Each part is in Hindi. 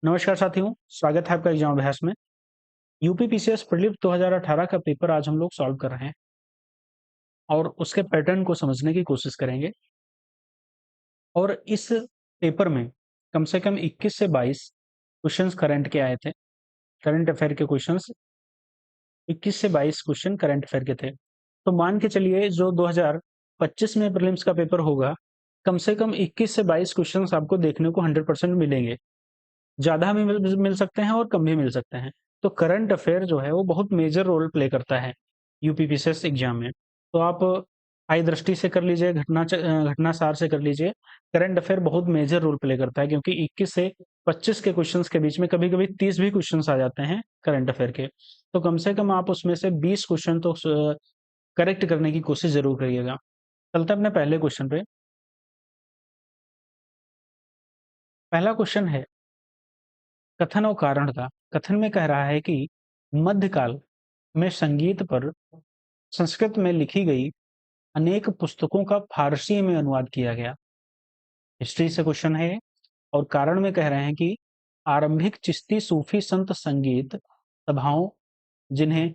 नमस्कार साथियों, स्वागत है आपका एग्जाम अभ्यास में। यूपी पीसीएस प्रीलिम्स 2018 का पेपर आज हम लोग सॉल्व कर रहे हैं और उसके पैटर्न को समझने की कोशिश करेंगे। और इस पेपर में कम से कम 21 से 22 क्वेश्चंस करंट के आए थे। करंट अफेयर के क्वेश्चंस 21 से 22 क्वेश्चन करंट अफेयर के थे। तो मान के चलिए जो 2025 में प्रीलिम्स का पेपर होगा, कम से कम 21 से 22 क्वेश्चंस आपको देखने को 100% मिलेंगे। ज़्यादा भी मिल सकते हैं और कम भी मिल सकते हैं। तो करंट अफेयर जो है वो बहुत मेजर रोल प्ले करता है यूपी पीसीएस एग्जाम में। तो आप आय दृष्टि से कर लीजिए, घटनासार से कर लीजिए। करंट अफेयर बहुत मेजर रोल प्ले करता है क्योंकि 21 से 25 के क्वेश्चंस के बीच में कभी-कभी 30 भी क्वेश्चंस आ जाते हैं करंट अफेयर के। तो कम से कम आप उसमें से 20 क्वेश्चन तो करेक्ट करने की कोशिश ज़रूर करिएगा। चलते हैं अपने पहले क्वेश्चन पे। पहला क्वेश्चन है कथन और कारण का। कथन में कह रहा है कि मध्यकाल में संगीत पर संस्कृत में लिखी गई अनेक पुस्तकों का फारसी में अनुवाद किया गया। हिस्ट्री से क्वेश्चन है और कारण में कह रहे हैं कि आरंभिक चिश्ती सूफी संत संगीत सभाओं जिन्हें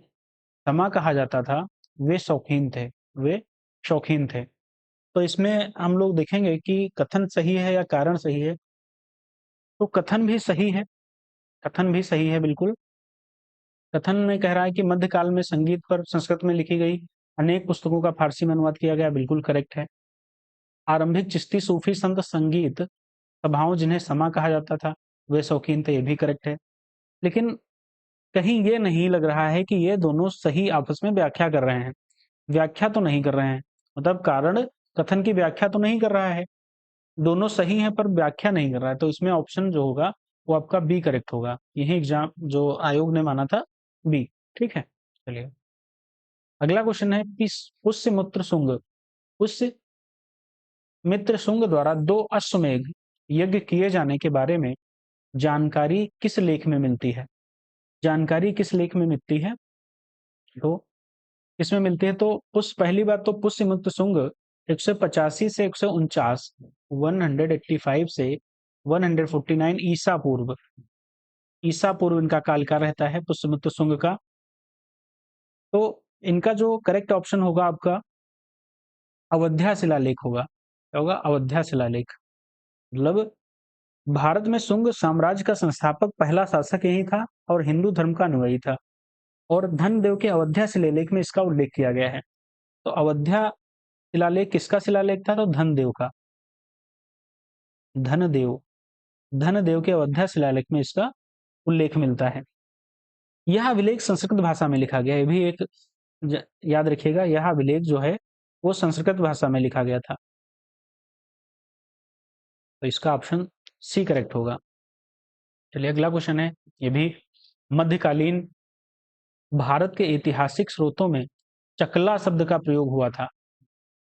समा कहा जाता था वे शौकीन थे। वे शौकीन थे। तो इसमें हम लोग देखेंगे कि कथन सही है या कारण सही है। तो कथन भी सही है। कथन भी सही है बिल्कुल। कथन में कह रहा है कि मध्यकाल में संगीत पर संस्कृत में लिखी गई अनेक पुस्तकों का फारसी में अनुवाद किया गया, बिल्कुल करेक्ट है। आरंभिक चिश्ती सूफी संत संगीत सभाओं जिन्हें समा कहा जाता था वे शौकीन थे, ये भी करेक्ट है। लेकिन कहीं ये नहीं लग रहा है कि ये दोनों सही आपस में व्याख्या कर रहे हैं। व्याख्या तो नहीं कर रहे हैं, मतलब कारण कथन की व्याख्या तो नहीं कर रहा है। दोनों सही हैं पर व्याख्या नहीं कर रहा है। तो इसमें ऑप्शन जो होगा वो आपका बी करेक्ट होगा। यही एग्जाम जो आयोग ने माना था, बी। ठीक है, चलिए अगला क्वेश्चन है पुष्य मित्र शुंग। पुष्य मित्र शुंग द्वारा 2 अश्वमेध यज्ञ किए जाने के बारे में जानकारी किस लेख में मिलती है? जानकारी किस लेख में मिलती है? तो इसमें मिलती है तो पुष्य, पहली बात तो पुष्यमित्र शुंग 185 से 149, 185 से 149 ईसा पूर्व इनका कालका रहता है पुष्यमित्र शुंग का। तो इनका जो करेक्ट ऑप्शन होगा आपका अवध्या शिलालेख होगा। क्या होगा? अवध्या शिलालेख। मतलब भारत में शुंग साम्राज्य का संस्थापक पहला शासक यही था और हिंदू धर्म का अनुयायी था। और धनदेव के अवध्या शिलालेख में इसका उल्लेख किया गया है। तो अवध्या शिलालेख किसका शिलालेख था? तो धनदेव का। धनदेव धनदेव के अवध्या शिलालेख में इसका उल्लेख मिलता है। यह अभिलेख संस्कृत भाषा में लिखा गया है। ये भी एक याद रखिएगा, यह अभिलेख जो है वो संस्कृत भाषा में लिखा गया था। तो इसका ऑप्शन सी करेक्ट होगा। चलिए अगला क्वेश्चन है, ये भी मध्यकालीन भारत के ऐतिहासिक स्रोतों में चकला शब्द का प्रयोग हुआ था।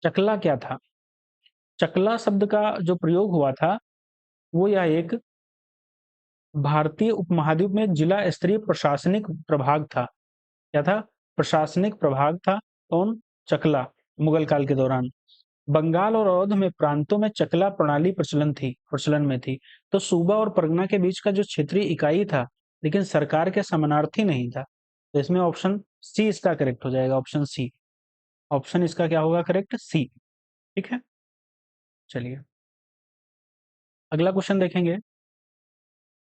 चकला क्या था? चकला शब्द का जो प्रयोग हुआ था वो यह एक भारतीय उपमहाद्वीप में जिला स्तरीय प्रशासनिक प्रभाग था। क्या था? प्रशासनिक प्रभाग था। कौन? चकला। मुगल काल के दौरान बंगाल और अवध में प्रांतों में चकला प्रणाली प्रचलन में थी। तो सूबा और परगना के बीच का जो क्षेत्रीय इकाई था, लेकिन सरकार के समानार्थी नहीं था। तो इसमें ऑप्शन सी इसका करेक्ट हो जाएगा। Option C. ऑप्शन इसका क्या होगा करेक्ट? सी। ठीक है, चलिए अगला क्वेश्चन देखेंगे।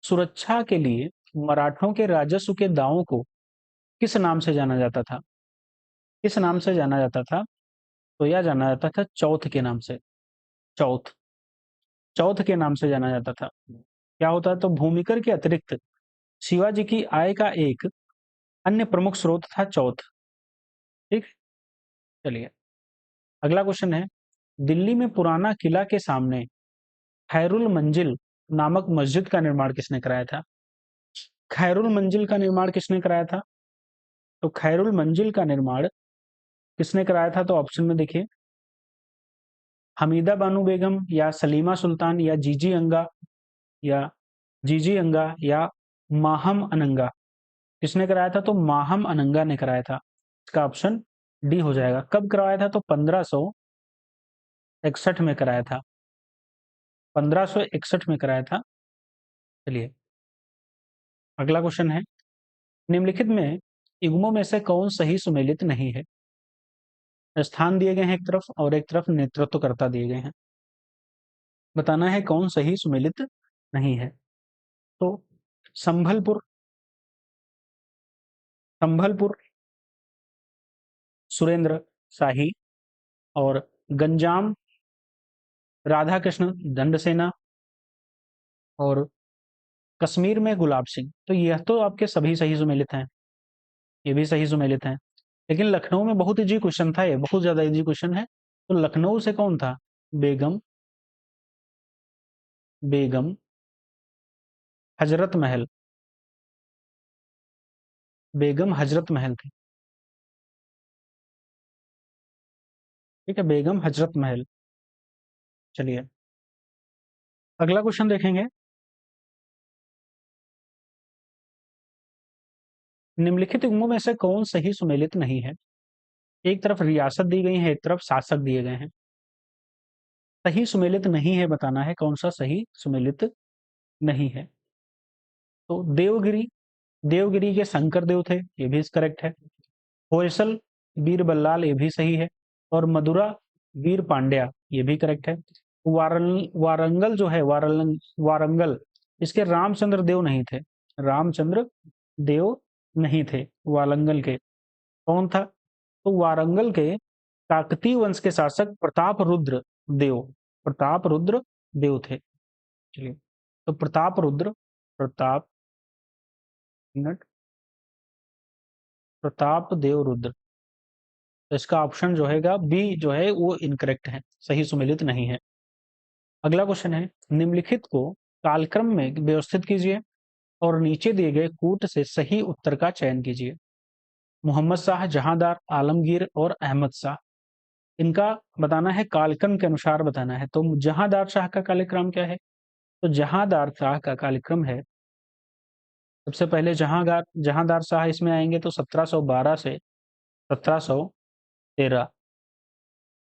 सुरक्षा के लिए मराठों के राजस्व के दावों को किस नाम से जाना जाता था? किस नाम से जाना जाता था? तो यह जाना जाता था चौथ के नाम से। चौथ। चौथ के नाम से जाना जाता था। क्या होता है? तो भूमिकर के अतिरिक्त शिवाजी की आय का एक अन्य प्रमुख स्रोत था चौथ। ठीक, चलिए अगला क्वेश्चन है, दिल्ली में पुराना किला के सामने खैरुल मंजिल नामक मस्जिद का निर्माण किसने कराया था? खैरुल मंजिल का निर्माण किसने कराया था? तो खैरुल मंजिल का निर्माण किसने कराया था? तो ऑप्शन में देखिए, हमीदा बानो बेगम या सलीमा सुल्तान या या जीजी अंगा या माहम अनंगा। किसने कराया था? तो माहम अनंगा ने कराया था। इसका ऑप्शन डी हो जाएगा। कब करवाया था? तो 1561 में कराया था। 1561 में कराया था। चलिए अगला क्वेश्चन है, निम्नलिखित में युग्मों में से कौन सही सुमेलित नहीं है? स्थान दिए गए हैं एक तरफ और एक तरफ नेतृत्वकर्ता दिए गए हैं। बताना है कौन सही सुमेलित नहीं है। तो संभलपुर, संभलपुर, सुरेंद्र शाही और गंजाम राधा कृष्ण दंडसेना और कश्मीर में गुलाब सिंह। तो यह तो आपके सभी सही सुमेलित हैं, ये भी सही सुमेलित हैं। लेकिन लखनऊ में बहुत इजी क्वेश्चन था, ये बहुत ज्यादा इजी क्वेश्चन है। तो लखनऊ से कौन था? बेगम, बेगम हजरत महल, बेगम हजरत महल थी। ठीक है, बेगम हजरत महल। चलिए अगला क्वेश्चन देखेंगे। निम्नलिखित युग्मों में से कौन सही सुमेलित नहीं है? एक तरफ रियासत दी गई है, एक तरफ शासक दिए गए हैं। सही सुमेलित नहीं है, बताना है कौन सा सही सुमेलित नहीं है। तो देवगिरी, देवगिरी के शंकर देव थे, ये भी करेक्ट है। होयसल वीर बल्लाल, ये भी सही है। और मदुरा वीर पांड्या, ये भी करेक्ट है। वारंगल जो है, वारंगल, इसके रामचंद्र देव नहीं थे, रामचंद्र देव नहीं थे वारंगल के। कौन था? तो वारंगल के काकतीय वंश के शासक प्रताप रुद्र देव, प्रताप रुद्र देव थे। चलिए, तो प्रताप रुद्र, प्रताप, मिनट, प्रताप देव रुद्र। तो इसका ऑप्शन जो है बी जो है वो इनकरेक्ट है, सही सुमेलित नहीं है। अगला क्वेश्चन है, निम्नलिखित को कालक्रम में व्यवस्थित कीजिए और नीचे दिए गए कूट से सही उत्तर का चयन कीजिए। मोहम्मद शाह, जहांदार, आलमगीर और अहमद शाह, इनका बताना है कालक्रम के अनुसार बताना है। तो जहांदार शाह का कालक्रम क्या है? तो जहांदार शाह का कालक्रम है, सबसे पहले जहांदार शाह इसमें आएंगे तो 1712 से 1713।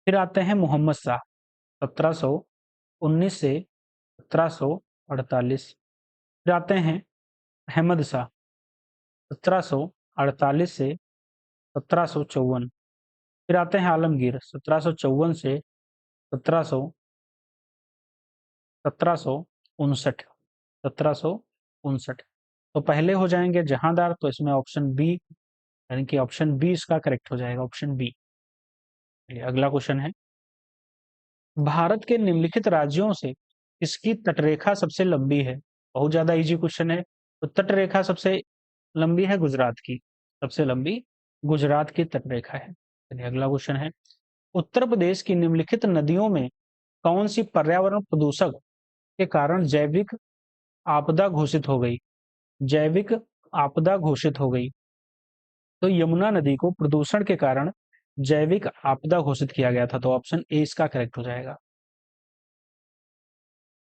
फिर आते हैं मोहम्मद शाह, 1719 से 1748। फिर आते हैं अहमद शाह, 1748 से 1754। फिर आते हैं आलमगीर, 1754 से 1700 1759, 1759। तो पहले हो जाएंगे जहांदार, तो इसमें ऑप्शन बी, यानी कि ऑप्शन बी इसका करेक्ट हो जाएगा, ऑप्शन बी। अगला क्वेश्चन है, भारत के निम्नलिखित राज्यों से किसकी तटरेखा सबसे लंबी है? बहुत ज्यादा इजी क्वेश्चन है। तो तटरेखा सबसे लंबी है गुजरात की, सबसे लंबी गुजरात की तटरेखा है। चलिए अगला क्वेश्चन है, उत्तर प्रदेश की निम्नलिखित नदियों में कौन सी पर्यावरण प्रदूषक के कारण जैविक आपदा घोषित हो गई? जैविक आपदा घोषित हो गई। तो यमुना नदी को प्रदूषण के कारण जैविक आपदा घोषित किया गया था, तो ऑप्शन ए इसका करेक्ट हो जाएगा।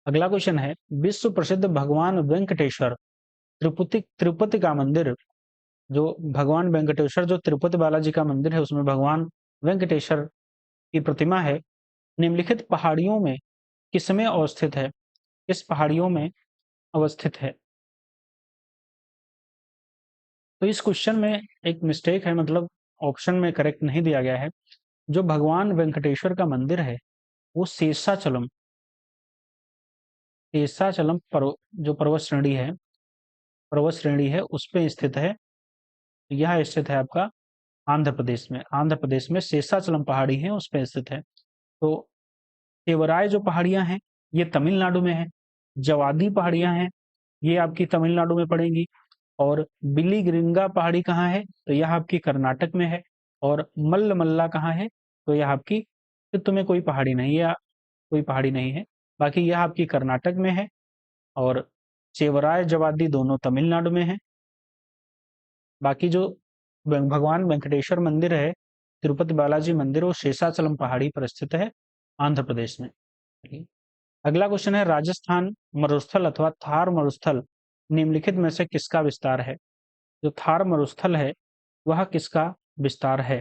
अगला क्वेश्चन है, विश्व प्रसिद्ध भगवान वेंकटेश्वर तिरुपति तिरुपति का मंदिर, जो भगवान वेंकटेश्वर जो तिरुपति बालाजी का मंदिर है उसमें भगवान वेंकटेश्वर की प्रतिमा है, निम्नलिखित पहाड़ियों में किसमें अवस्थित है? किस पहाड़ियों में अवस्थित है? तो इस क्वेश्चन में एक मिस्टेक है, मतलब ऑप्शन में करेक्ट नहीं दिया गया है। जो भगवान वेंकटेश्वर का मंदिर है वो शेषाचलम, शेषाचलम जो पर्वत श्रेणी है, पर्वत श्रेणी है उस पे स्थित है। यह स्थित है आपका आंध्र प्रदेश में, आंध्र प्रदेश में शेषाचलम पहाड़ी है उस पे स्थित है। तो तेवराय जो पहाड़ियां हैं ये तमिलनाडु में है, जवादी पहाड़ियां हैं ये आपकी तमिलनाडु में पड़ेंगी, और बिलीगिरिंगा पहाड़ी कहाँ है? तो यह आपकी कर्नाटक में है। और मल्लमल्ला कहाँ है? तो यह आपकी चित्त में कोई पहाड़ी नहीं है, कोई पहाड़ी नहीं है, बाकी यह आपकी कर्नाटक में है। और चेवराय जवादी दोनों तमिलनाडु में है। बाकी जो भगवान वेंकटेश्वर मंदिर है, तिरुपति बालाजी मंदिर, वो शेषाचलम पहाड़ी पर स्थित है आंध्र प्रदेश में। अगला क्वेश्चन है, राजस्थान मरुस्थल अथवा थार मरुस्थल निम्नलिखित में से किसका विस्तार है? जो थार मरुस्थल है वह किसका विस्तार है?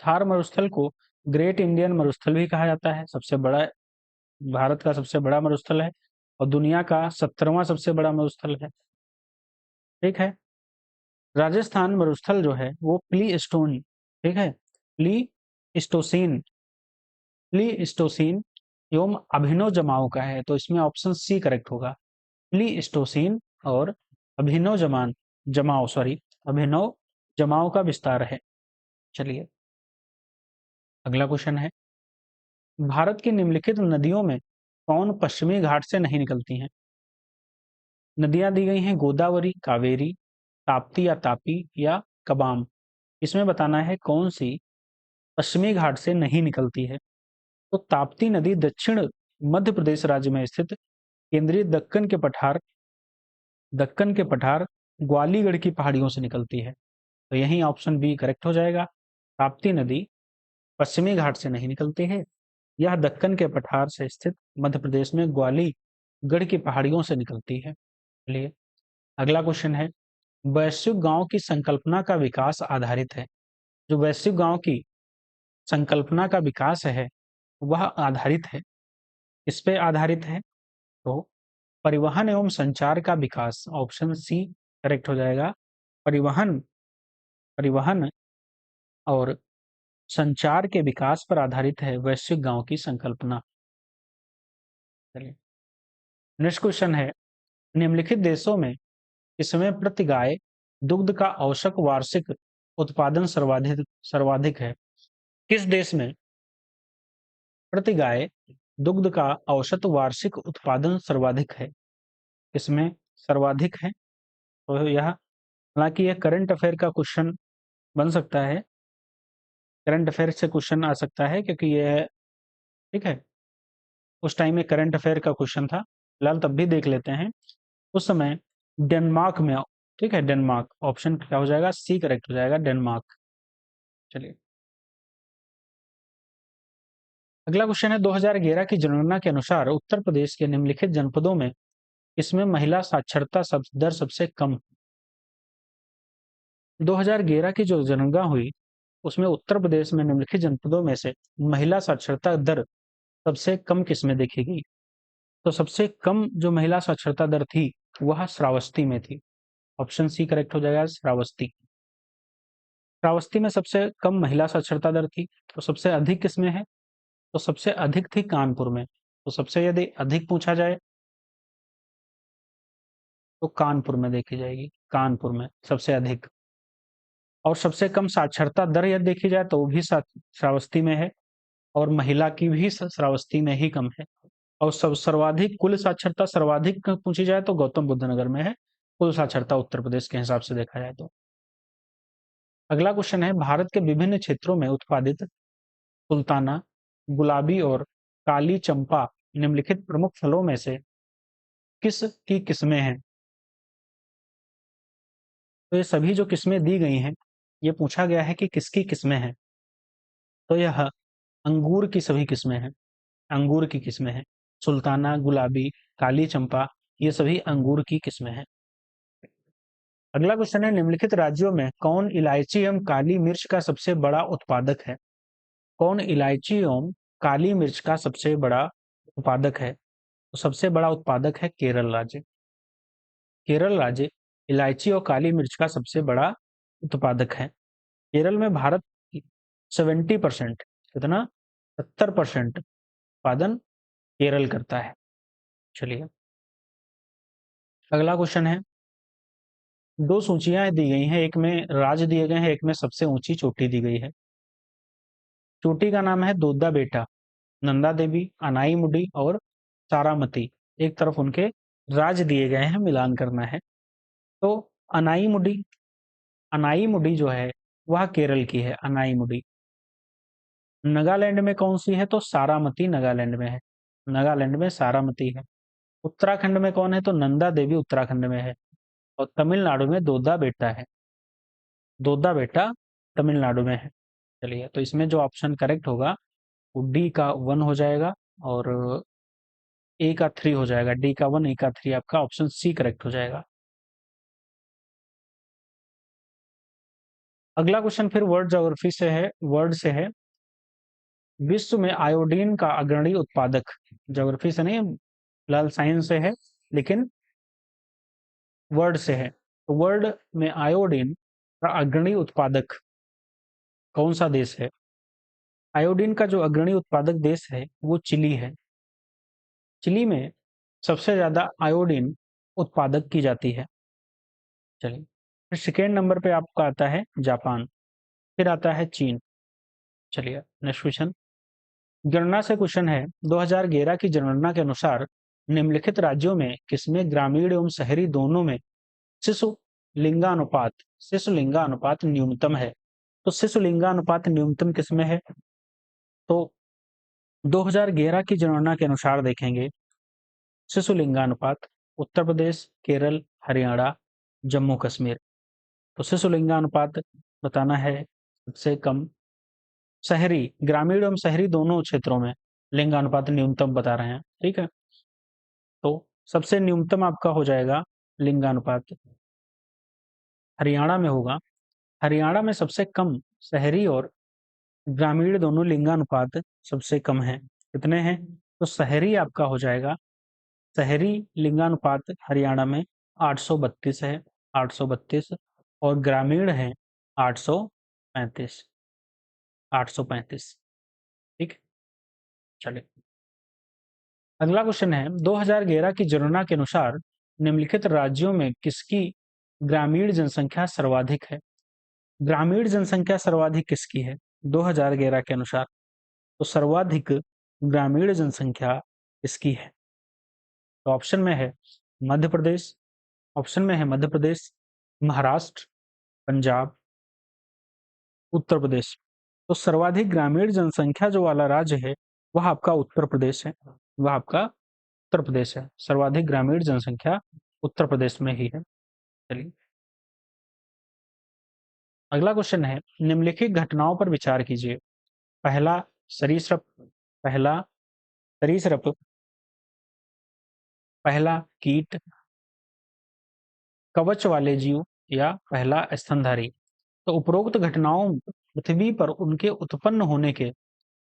थार मरुस्थल को ग्रेट इंडियन मरुस्थल भी कहा जाता है, सबसे बड़ा, भारत का सबसे बड़ा मरुस्थल है और दुनिया का 17वां सबसे बड़ा मरुस्थल है। ठीक है। राजस्थान मरुस्थल जो है वो प्लीस्टोन, ठीक है, प्लीस्टोसीन, प्लीस्टोसीन एवं अभिनव जमाव का है, तो इसमें ऑप्शन सी करेक्ट होगा। प्लीस्टोसीन और अभिनव जमाव, सॉरी, अभिनव जमाव का विस्तार है। चलिए अगला क्वेश्चन है, भारत की निम्नलिखित नदियों में कौन पश्चिमी घाट से नहीं निकलती हैं? नदियां दी गई हैं गोदावरी, कावेरी, ताप्ती या तापी या कबाम। इसमें बताना है कौन सी पश्चिमी घाट से नहीं निकलती है। तो ताप्ती नदी दक्षिण मध्य प्रदेश राज्य में स्थित केंद्रीय दक्कन के पठार ग्वालीगढ़ की पहाड़ियों से निकलती है। तो यही ऑप्शन बी करेक्ट हो जाएगा। ताप्ती नदी पश्चिमी घाट से नहीं निकलती है, यह दक्कन के पठार से स्थित मध्य प्रदेश में ग्वालीगढ़ की पहाड़ियों से निकलती है। चलिए अगला क्वेश्चन है, वैश्विक गांव की संकल्पना का विकास आधारित है। जो वैश्विक गांव की संकल्पना का विकास है वह आधारित है, इस पे आधारित है, तो परिवहन एवं संचार का विकास, ऑप्शन सी करेक्ट हो जाएगा। परिवहन परिवहन और संचार के विकास पर आधारित है वैश्विक गांव की संकल्पना। चलिए नेक्स्ट क्वेश्चन है, निम्नलिखित देशों में किसमें प्रति गाय दुग्ध का औसत वार्षिक उत्पादन सर्वाधिक सर्वाधिक है? किस देश में प्रति गाय दुग्ध का औसत वार्षिक उत्पादन सर्वाधिक है? किसमें सर्वाधिक है? तो यह, हालांकि यह करंट अफेयर का क्वेश्चन बन सकता है, करंट अफेयर से क्वेश्चन आ सकता है, क्योंकि यह, ठीक है, उस टाइम में करंट अफेयर का क्वेश्चन था। फिलहाल तब भी देख लेते हैं। उस समय डेनमार्क में, ठीक है, डेनमार्क, ऑप्शन क्या हो जाएगा? सी करेक्ट हो जाएगा, डेनमार्क। चलिए अगला क्वेश्चन है, 2011 की जनगणना के अनुसार उत्तर प्रदेश के निम्नलिखित जनपदों में इसमें महिला साक्षरता दर सबसे कम? 2011 की जो जनगणना हुई उसमें उत्तर प्रदेश में निम्नलिखित जनपदों में से महिला साक्षरता दर सबसे कम किसमें देखी गई? तो सबसे कम जो महिला साक्षरता दर थी वह श्रावस्ती में थी। ऑप्शन सी करेक्ट हो जाएगा, श्रावस्ती। श्रावस्ती में सबसे कम महिला साक्षरता दर थी। तो सबसे अधिक किसमें है? तो सबसे अधिक थी कानपुर में। तो सबसे यदि अधिक पूछा जाए तो कानपुर में देखी जाएगी, कानपुर में सबसे अधिक। और सबसे कम साक्षरता दर यदि देखी जाए तो वो भी श्रावस्ती में है, और महिला की भी श्रावस्ती में ही कम है। और सब सर्वाधिक कुल साक्षरता सर्वाधिक पूछी जाए तो गौतम बुद्ध नगर में है, कुल साक्षरता उत्तर प्रदेश के हिसाब से देखा जाए तो। अगला क्वेश्चन है, भारत के विभिन्न क्षेत्रों में उत्पादित सुल्ताना, गुलाबी और काली चंपा निम्नलिखित प्रमुख फलों में से किस की किस्में हैं? तो ये सभी जो किस्में दी गई हैं, ये पूछा गया है कि किसकी किस्में हैं। तो यह अंगूर की सभी किस्में हैं, अंगूर की किस्में हैं। सुल्ताना, गुलाबी, काली चंपा, ये सभी अंगूर की किस्में हैं। अगला क्वेश्चन है, निम्नलिखित राज्यों में कौन इलायची एवं काली मिर्च का सबसे बड़ा उत्पादक है? कौन इलायची एवं काली मिर्च का सबसे बड़ा उत्पादक है? तो सबसे बड़ा उत्पादक है केरल राज्य। केरल राज्य इलायची और काली मिर्च का सबसे बड़ा उत्पादक है। केरल में भारत 70%, कितना, 70% उत्पादन केरल करता है। चलिए अगला क्वेश्चन है, दो सूचियां दी गई हैं, एक में राज्य दिए गए हैं, एक में सबसे ऊंची चोटी दी गई है। चोटी का नाम है दोद्दा बेटा, नंदा देवी, अनाई मुडी और सारामती। एक तरफ उनके राज्य दिए गए हैं, मिलान करना है। तो अनाई मुडी, अनाई मुडी जो है वह केरल की है, अनाई मुडी। नागालैंड में कौन सी है? तो सारामती नागालैंड में है, नागालैंड में सारामती है। उत्तराखंड में कौन है? तो नंदा देवी उत्तराखंड में है। और तमिलनाडु में दोद्दा बेटा है, दोद्दा बेटा तमिलनाडु में है। चलिए तो इसमें जो ऑप्शन करेक्ट होगा वो डी का 1 हो जाएगा, और ए का 3 हो जाएगा। डी का 1, ए का 3, आपका ऑप्शन सी करेक्ट हो जाएगा। अगला क्वेश्चन फिर वर्ड ज्योग्राफी से है, वर्ड से है, विश्व में आयोडीन का अग्रणी उत्पादक, ज्योग्राफी से नहीं, फिलहाल साइंस से है, लेकिन वर्ड से है। वर्ल्ड में आयोडीन का अग्रणी उत्पादक कौन सा देश है? आयोडीन का जो अग्रणी उत्पादक देश है वो चिली है। चिली में सबसे ज्यादा आयोडीन उत्पादक की जाती है। चलिए, फिर सेकेंड नंबर पे आपका आता है जापान, फिर आता है चीन। चलिए नेक्स्ट क्वेश्चन, गणना से क्वेश्चन है। 2011 की जनगणना के अनुसार निम्नलिखित राज्यों में किसमें ग्रामीण एवं शहरी दोनों में शिशु लिंगानुपात शिशु लिंगानुपात न्यूनतम है? तो शिशु लिंगानुपात न्यूनतम किसमें है? तो 2011 की जनगणना के अनुसार देखेंगे, शिशु लिंगानुपात उत्तर प्रदेश, केरल, हरियाणा, जम्मू कश्मीर। तो शिशु लिंगानुपात बताना है सबसे कम। शहरी, ग्रामीण एवं शहरी दोनों क्षेत्रों में लिंगानुपात न्यूनतम बता रहे हैं, ठीक है। तो सबसे न्यूनतम आपका हो जाएगा लिंगानुपात हरियाणा में होगा। हरियाणा में सबसे कम शहरी और ग्रामीण दोनों लिंगानुपात सबसे कम है। कितने हैं? तो शहरी आपका हो जाएगा, शहरी लिंगानुपात हरियाणा में 832 है, 832, और ग्रामीण है 835, 835, ठीक। चलिए अगला क्वेश्चन है, 2011 की जनगणना के अनुसार निम्नलिखित राज्यों में किसकी ग्रामीण जनसंख्या सर्वाधिक है? ग्रामीण जनसंख्या सर्वाधिक किसकी है 2011 के अनुसार? तो सर्वाधिक ग्रामीण जनसंख्या किसकी है? तो ऑप्शन में है मध्य प्रदेश, ऑप्शन में है मध्य प्रदेश, महाराष्ट्र, पंजाब, उत्तर प्रदेश। तो सर्वाधिक ग्रामीण जनसंख्या जो वाला राज्य है वह आपका उत्तर प्रदेश है, वह आपका उत्तर प्रदेश है। सर्वाधिक ग्रामीण जनसंख्या उत्तर प्रदेश में ही है। चलिए अगला क्वेश्चन है, निम्नलिखित घटनाओं पर विचार कीजिए। पहला सरीसृप, पहला सरीसृप, पहला कीट, कवच वाले जीव, या पहला स्तनधारी। तो उपरोक्त घटनाओं पृथ्वी पर उनके उत्पन्न होने के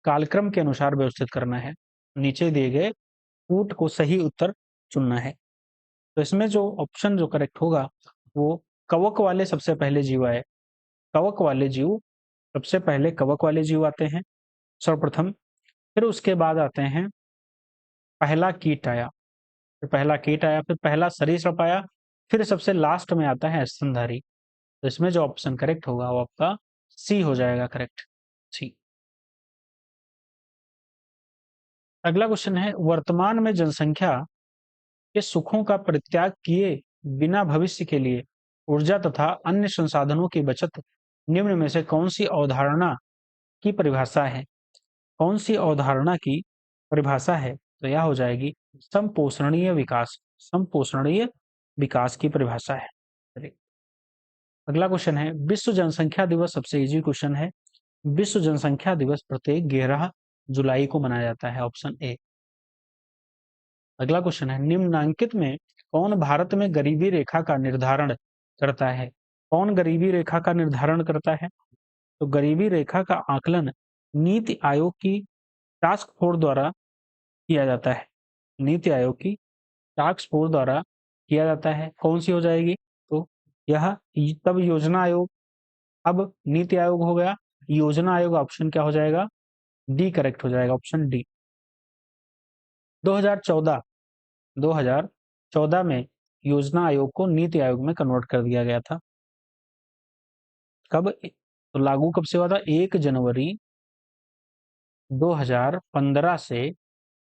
कालक्रम के अनुसार व्यवस्थित करना है। नीचे दिए गए कूट को सही उत्तर चुनना है। तो इसमें जो ऑप्शन जो करेक्ट होगा वो कवक वाले सबसे पहले जीव आए। कवक वाले जीव सबसे पहले, कवक वाले जीव आते हैं सर्वप्रथम। फिर उसके बाद आते हैं पहला कीट आया, फिर पहला कीट आया, फिर पहला सरीसृप आया, फिर सबसे लास्ट में आता है स्तनधारी। तो इसमें जो ऑप्शन करेक्ट होगा वो आपका सी हो जाएगा, करेक्ट सी। अगला क्वेश्चन है, वर्तमान में जनसंख्या के सुखों का परित्याग किए बिना भविष्य के लिए ऊर्जा तथा अन्य संसाधनों की बचत निम्न में से कौन सी अवधारणा की परिभाषा है? कौन सी अवधारणा की परिभाषा है? तो यह हो जाएगी समपोषणीय विकास, समपोषणीय विकास की परिभाषा है। चलिए अगला क्वेश्चन है, विश्व जनसंख्या दिवस, सबसे इजी क्वेश्चन है। विश्व जनसंख्या दिवस प्रत्येक 11 जुलाई को मनाया जाता है, ऑप्शन ए। अगला क्वेश्चन है, निम्नांकित में कौन भारत में गरीबी रेखा का निर्धारण करता है? कौन गरीबी रेखा का निर्धारण करता है? तो गरीबी रेखा का आकलन नीति आयोग की टास्क फोर्स द्वारा किया जाता है। नीति आयोग की टास्क फोर्स द्वारा किया जाता है। कौन सी हो जाएगी? तो यह तब योजना आयोग, अब नीति आयोग हो गया, योजना आयोग ऑप्शन क्या हो जाएगा? डी करेक्ट हो जाएगा, ऑप्शन डी। 2014 2014 में योजना आयोग को नीति आयोग में कन्वर्ट कर दिया गया था। कब? तो लागू कब से हुआ था? 1 जनवरी 2015 से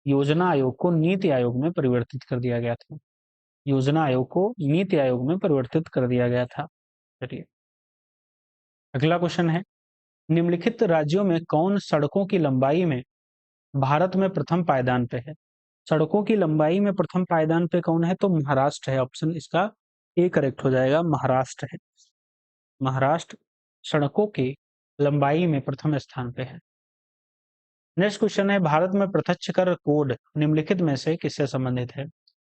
योजना आयोग को नीति आयोग में परिवर्तित कर दिया गया था। योजना आयोग को नीति आयोग में परिवर्तित कर दिया गया था। चलिए अगला क्वेश्चन है, निम्नलिखित राज्यों में कौन सड़कों की लंबाई में भारत में प्रथम पायदान पे है? सड़कों की लंबाई में प्रथम पायदान पे कौन है? तो महाराष्ट्र है, ऑप्शन इसका ए करेक्ट हो जाएगा, महाराष्ट्र है। महाराष्ट्र सड़कों की लंबाई में प्रथम स्थान पे है। नेक्स्ट क्वेश्चन है, भारत में प्रत्यक्ष कर कोड निम्नलिखित में से किससे संबंधित है?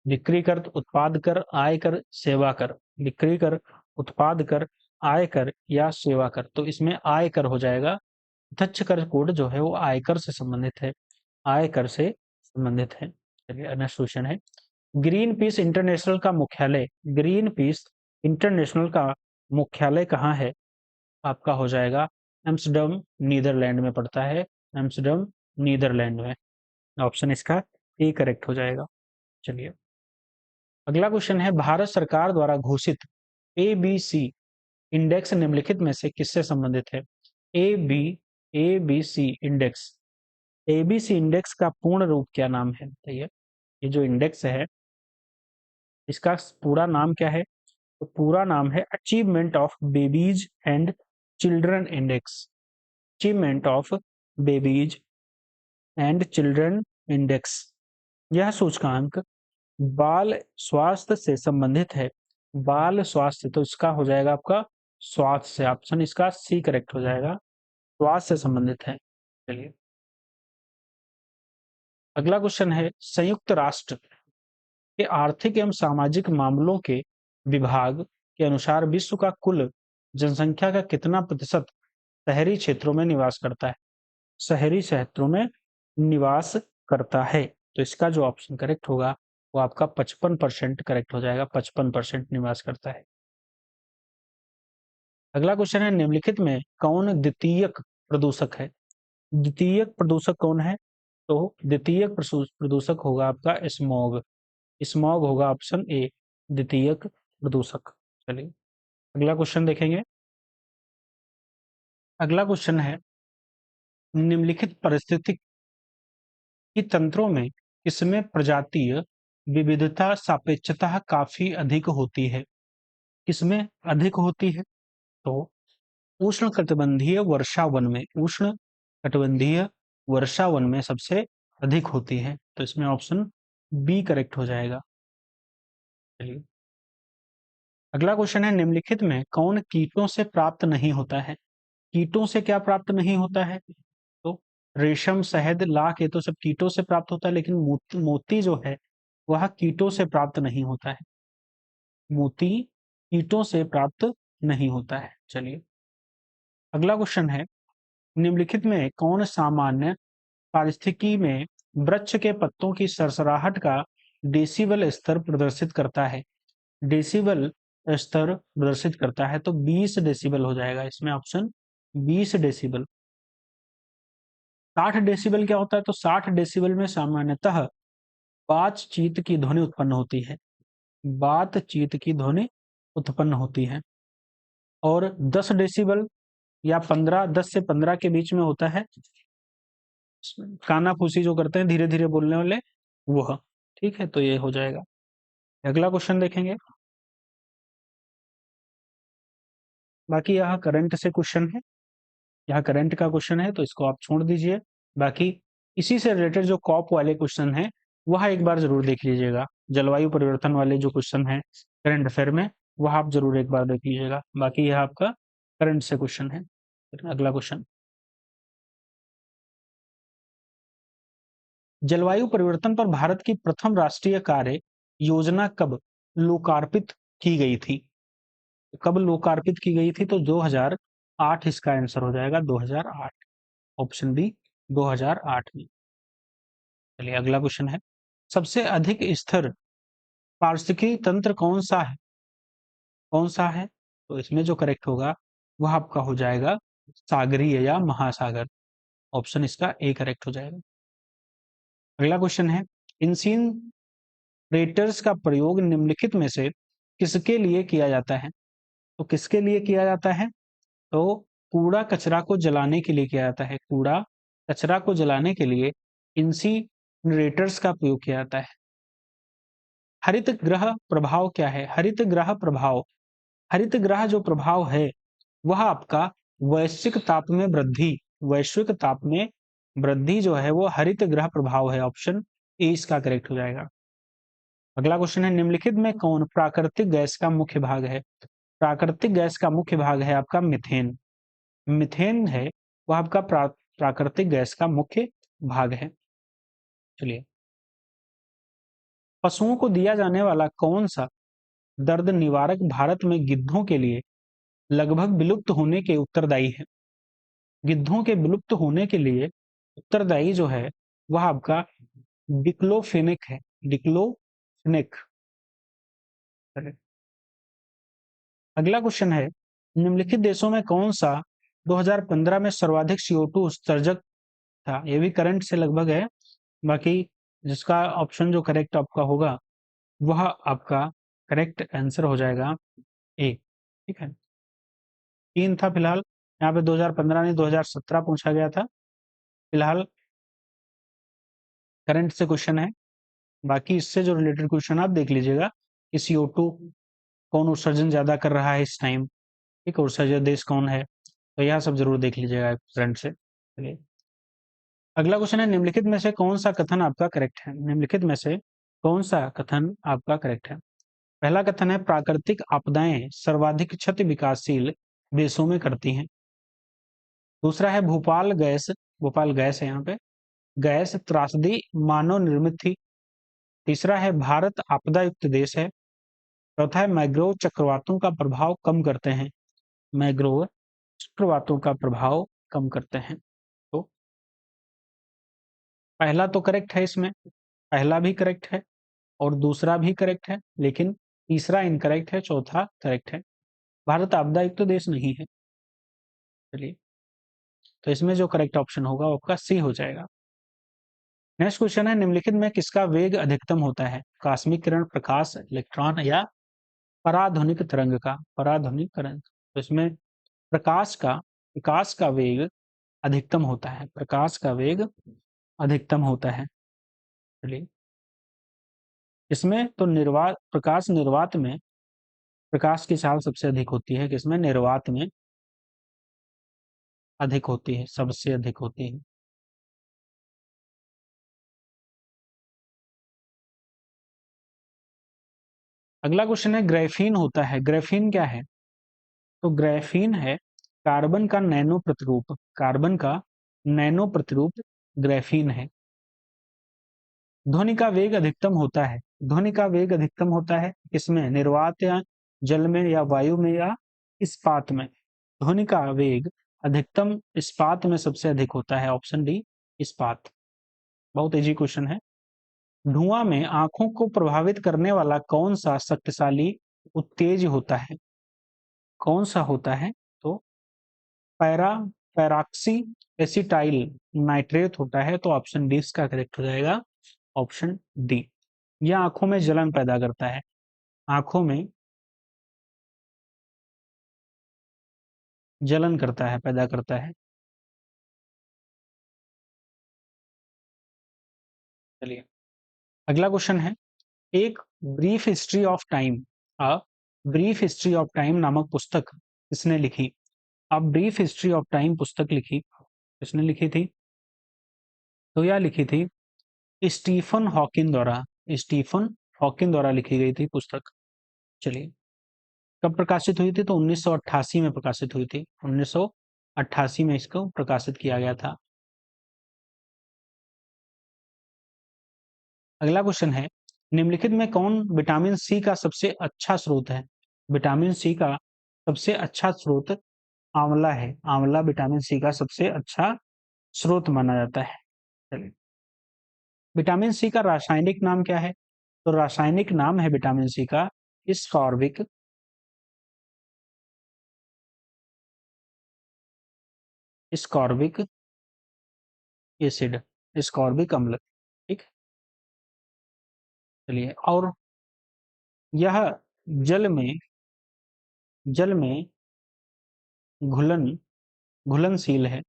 बिक्री कर, उत्पाद कर, आय कर, सेवा कर। बिक्री कर, उत्पाद कर, आय कर, या सेवा कर। तो इसमें आय कर हो जाएगा। प्रत्यक्ष कर कोड जो है वो आयकर से संबंधित है, आयकर से संबंधित है। चलिए नेक्स्ट क्वेश्चन है, ग्रीन पीस इंटरनेशनल का मुख्यालय, ग्रीन पीस इंटरनेशनल का मुख्यालय कहाँ है? आपका हो जाएगा एम्स्टर्डम, नीदरलैंड में पड़ता है। एम्स्टर्डम, नीदरलैंड में। ऑप्शन इसका ए करेक्ट हो जाएगा। चलिए, अगला क्वेश्चन है, भारत सरकार द्वारा घोषित एबीसी इंडेक्स निम्नलिखित में से किससे संबंधित है? A B ABC index, ABC index का पूर्ण रूप क्या नाम है? बताइए, ये जो इंडेक्स है इसका पूरा नाम क्या है? तो पूरा नाम है achievement of babies and children index. Achievement of babies and children index. यह सूचकांक बाल स्वास्थ्य से संबंधित है। बाल स्वास्थ्य, तो इसका हो जाएगा आपका स्वास्थ्य से। ऑप्शन इसका सी करेक्ट हो जाएगा, स्वास्थ्य से संबंधित है। चलिए, अगला क्वेश्चन है, संयुक्त राष्ट्र के आर्थिक एवं सामाजिक मामलों के विभाग के अनुसार विश्व का कुल जनसंख्या का कितना प्रतिशत शहरी क्षेत्रों में निवास करता है? शहरी क्षेत्रों में निवास करता है। तो इसका जो ऑप्शन करेक्ट होगा वो आपका 55% करेक्ट हो जाएगा। 55% निवास करता है। अगला क्वेश्चन है, निम्नलिखित में कौन द्वितीयक प्रदूषक है? द्वितीयक प्रदूषक कौन है? तो द्वितीयक प्रदूषक होगा आपका स्मॉग। स्मॉग होगा ऑप्शन ए, द्वितीयक प्रदूषक। चलिए, अगला क्वेश्चन देखेंगे। अगला क्वेश्चन है, निम्नलिखित पारिस्थितिक की तंत्रों में किसमें प्रजातीय विविधता सापेक्षता काफी अधिक होती है? किसमें अधिक होती है? तो उष्णकटिबंधीय वर्षावन में, उष्णकटिबंधीय वर्षावन में सबसे अधिक होती है। तो इसमें ऑप्शन बी करेक्ट हो जाएगा। चलिए, अगला क्वेश्चन है, निम्नलिखित में कौन कीटों से प्राप्त नहीं होता है? कीटों से क्या प्राप्त नहीं होता है? तो रेशम, शहद, लाख, ये तो सब कीटों से प्राप्त होता है, लेकिन मोती जो है वह कीटों से प्राप्त नहीं होता है। मोती कीटों से प्राप्त नहीं होता है। चलिए, अगला क्वेश्चन है, निम्नलिखित में कौन सामान्य पारिस्थितिकी में वृक्ष के पत्तों की सरसराहट का डेसिबल स्तर प्रदर्शित करता है? डेसिबल स्तर प्रदर्शित करता है, तो 20 डेसिबल हो जाएगा इसमें ऑप्शन 20 डेसिबल। 60 डेसिबल क्या होता है? तो 60 डेसिबल में सामान्यतः बातचीत की ध्वनि उत्पन्न होती है। बातचीत की ध्वनि उत्पन्न होती है। और 10 डेसिबल या 15, 10 से 15 के बीच में होता है कानाफूसी जो करते हैं धीरे धीरे बोलने वाले, वह। ठीक है, तो ये हो जाएगा। अगला क्वेश्चन देखेंगे। बाकी यहाँ करंट से क्वेश्चन है, यहाँ करंट का क्वेश्चन है तो इसको आप छोड़ दीजिए। बाकी इसी से रिलेटेड जो कॉप वाले क्वेश्चन है वह एक बार जरूर देख लीजिएगा। जलवायु परिवर्तन वाले जो क्वेश्चन है करंट अफेयर में, वह आप जरूर एक बार देख लीजिएगा। बाकी यह आपका करंट से क्वेश्चन है। अगला क्वेश्चन, जलवायु परिवर्तन पर भारत की प्रथम राष्ट्रीय कार्य योजना कब लोकार्पित की गई थी? कब लोकार्पित की गई थी? तो 2008 इसका आंसर हो जाएगा, 2008। ऑप्शन बी, 2008 में। चलिए, अगला क्वेश्चन है, सबसे अधिक स्थिर पारिस्थितिकी तंत्र कौन सा है? कौन सा है? तो इसमें जो करेक्ट होगा वह आपका हो जाएगा सागरीय या महासागर। ऑप्शन इसका ए करेक्ट हो जाएगा। अगला क्वेश्चन है, इंसिनरेटर्स का प्रयोग निम्नलिखित में से किसके लिए किया जाता है? तो किसके लिए किया जाता है? तो कूड़ा कचरा को जलाने के लिए किया जाता है। कूड़ा कचरा को जलाने के लिए इंसिनरेटर्स का प्रयोग किया जाता है। हरित ग्रह प्रभाव क्या है? हरित ग्रह प्रभाव, हरित ग्रह जो प्रभाव है वह आपका वैश्विक ताप में वृद्धि, वैश्विक ताप में वृद्धि जो है वो हरित ग्रह प्रभाव है। ऑप्शन ए इसका करेक्ट हो जाएगा। अगला क्वेश्चन है, निम्नलिखित में कौन प्राकृतिक गैस का मुख्य भाग है? प्राकृतिक गैस का मुख्य भाग है आपका मीथेन। मीथेन है वह आपका प्राकृतिक गैस का मुख्य भाग है। चलिए, पशुओं को दिया जाने वाला कौन सा दर्द निवारक भारत में गिद्धों के लिए लगभग विलुप्त होने के उत्तरदायी है? गिद्धों के विलुप्त होने के लिए उत्तरदायी जो है वह आपका डिक्लोफेनेक है। डिक्लोफेनेक। अगला क्वेश्चन है, निम्नलिखित देशों में कौन सा 2015 में सर्वाधिक CO2 उत्सर्जक था? ये भी करंट से लगभग है, बाकी जिसका ऑप्शन जो करेक्ट आपका होगा वह आपका करेक्ट आंसर हो जाएगा ए। ठीक है, 3 था फिलहाल, यहाँ पे 2015 नहीं 2017 पूछा गया था। फिलहाल करंट से क्वेश्चन है, बाकी इससे जो रिलेटेड क्वेश्चन आप देख लीजिएगा कि CO2 कौन उत्सर्जन ज्यादा कर रहा है इस टाइम, ठीक है, उत्सर्जक देश कौन है, तो यह सब जरूर देख लीजिएगा करंट से। चलिए, अगला क्वेश्चन है, निम्नलिखित में से कौन सा कथन आपका करेक्ट है? निम्नलिखित में से कौन सा कथन आपका करेक्ट है? पहला कथन है, प्राकृतिक आपदाएं सर्वाधिक क्षति विकासशील देशों में करती हैं। दूसरा है, भोपाल गैस है यहाँ पे, गैस त्रासदी मानव निर्मित थी। तीसरा है, भारत आपदा युक्त देश है। चौथा है, मैंग्रोव चक्रवातों का प्रभाव कम करते हैं। मैंग्रोव चक्रवातों का प्रभाव कम करते हैं। तो पहला तो करेक्ट है, इसमें पहला भी करेक्ट है और दूसरा भी करेक्ट है, लेकिन तीसरा इनकरेक्ट है, चौथा करेक्ट है। भारत आपदा युक्त देश नहीं है। चलिए, तो इसमें जो करेक्ट ऑप्शन होगा वो आपका सी हो जाएगा। नेक्स्ट क्वेश्चन है, निम्नलिखित में किसका वेग अधिकतम होता है? आकस्मिक किरण, प्रकाश, इलेक्ट्रॉन या पराध्वनिक तरंग का? पराध्वनिक तरंग। तो इसमें प्रकाश का वेग अधिकतम होता है, प्रकाश का वेग अधिकतम होता है। चलिए, इसमें तो निर्वात में प्रकाश की चाल सबसे अधिक होती है, किसमें? निर्वात में अधिक होती है, सबसे अधिक होती है। अगला क्वेश्चन है, ग्रेफीन होता है, ग्रेफीन क्या है? तो ग्रेफीन है कार्बन का नैनो प्रतिरूप, कार्बन का नैनो प्रतिरूप ग्रेफीन है। ध्वनि का वेग अधिकतम होता है, ध्वनि का वेग अधिकतम होता है किसमें? निर्वात या जल में या वायु में या इस्पात में? ध्वनि का वेग अधिकतम इस्पात में सबसे अधिक होता है, ऑप्शन डी इस्पात। बहुत इजी क्वेश्चन है। धुआं में आंखों को प्रभावित करने वाला कौन सा शक्तिशाली उत्तेज होता है? कौन सा होता है? तो पैरा पैराक्सी एसिटाइल नाइट्रेट होता है, तो ऑप्शन डी इसका करेक्ट हो जाएगा, ऑप्शन डी। यह आंखों में जलन पैदा करता है, आंखों में जलन करता है, पैदा करता है। चलिए, अगला क्वेश्चन है, एक brief history of time, a brief history of time नामक पुस्तक किसने लिखी? अब ब्रीफ हिस्ट्री ऑफ टाइम पुस्तक लिखी, किसने लिखी थी? तो यह लिखी थी स्टीफन हॉकिंग द्वारा, स्टीफन हॉकिंग द्वारा लिखी गई थी पुस्तक। चलिए, कब प्रकाशित हुई थी? तो 1988 में प्रकाशित हुई थी, 1988 में इसको प्रकाशित किया गया था। अगला क्वेश्चन है, निम्नलिखित में कौन विटामिन सी का सबसे अच्छा स्रोत है? विटामिन सी का सबसे अच्छा स्रोत आंवला है, आंवला विटामिन सी का सबसे अच्छा स्रोत माना जाता है। चलिए, विटामिन सी का रासायनिक नाम क्या है? तो रासायनिक नाम है विटामिन सी का स्कॉर्बिक स्कॉर्बिक एसिड, स्कॉर्बिक अम्ल। ठीक, चलिए, और यह जल में जल में घुलन घुलनशील है,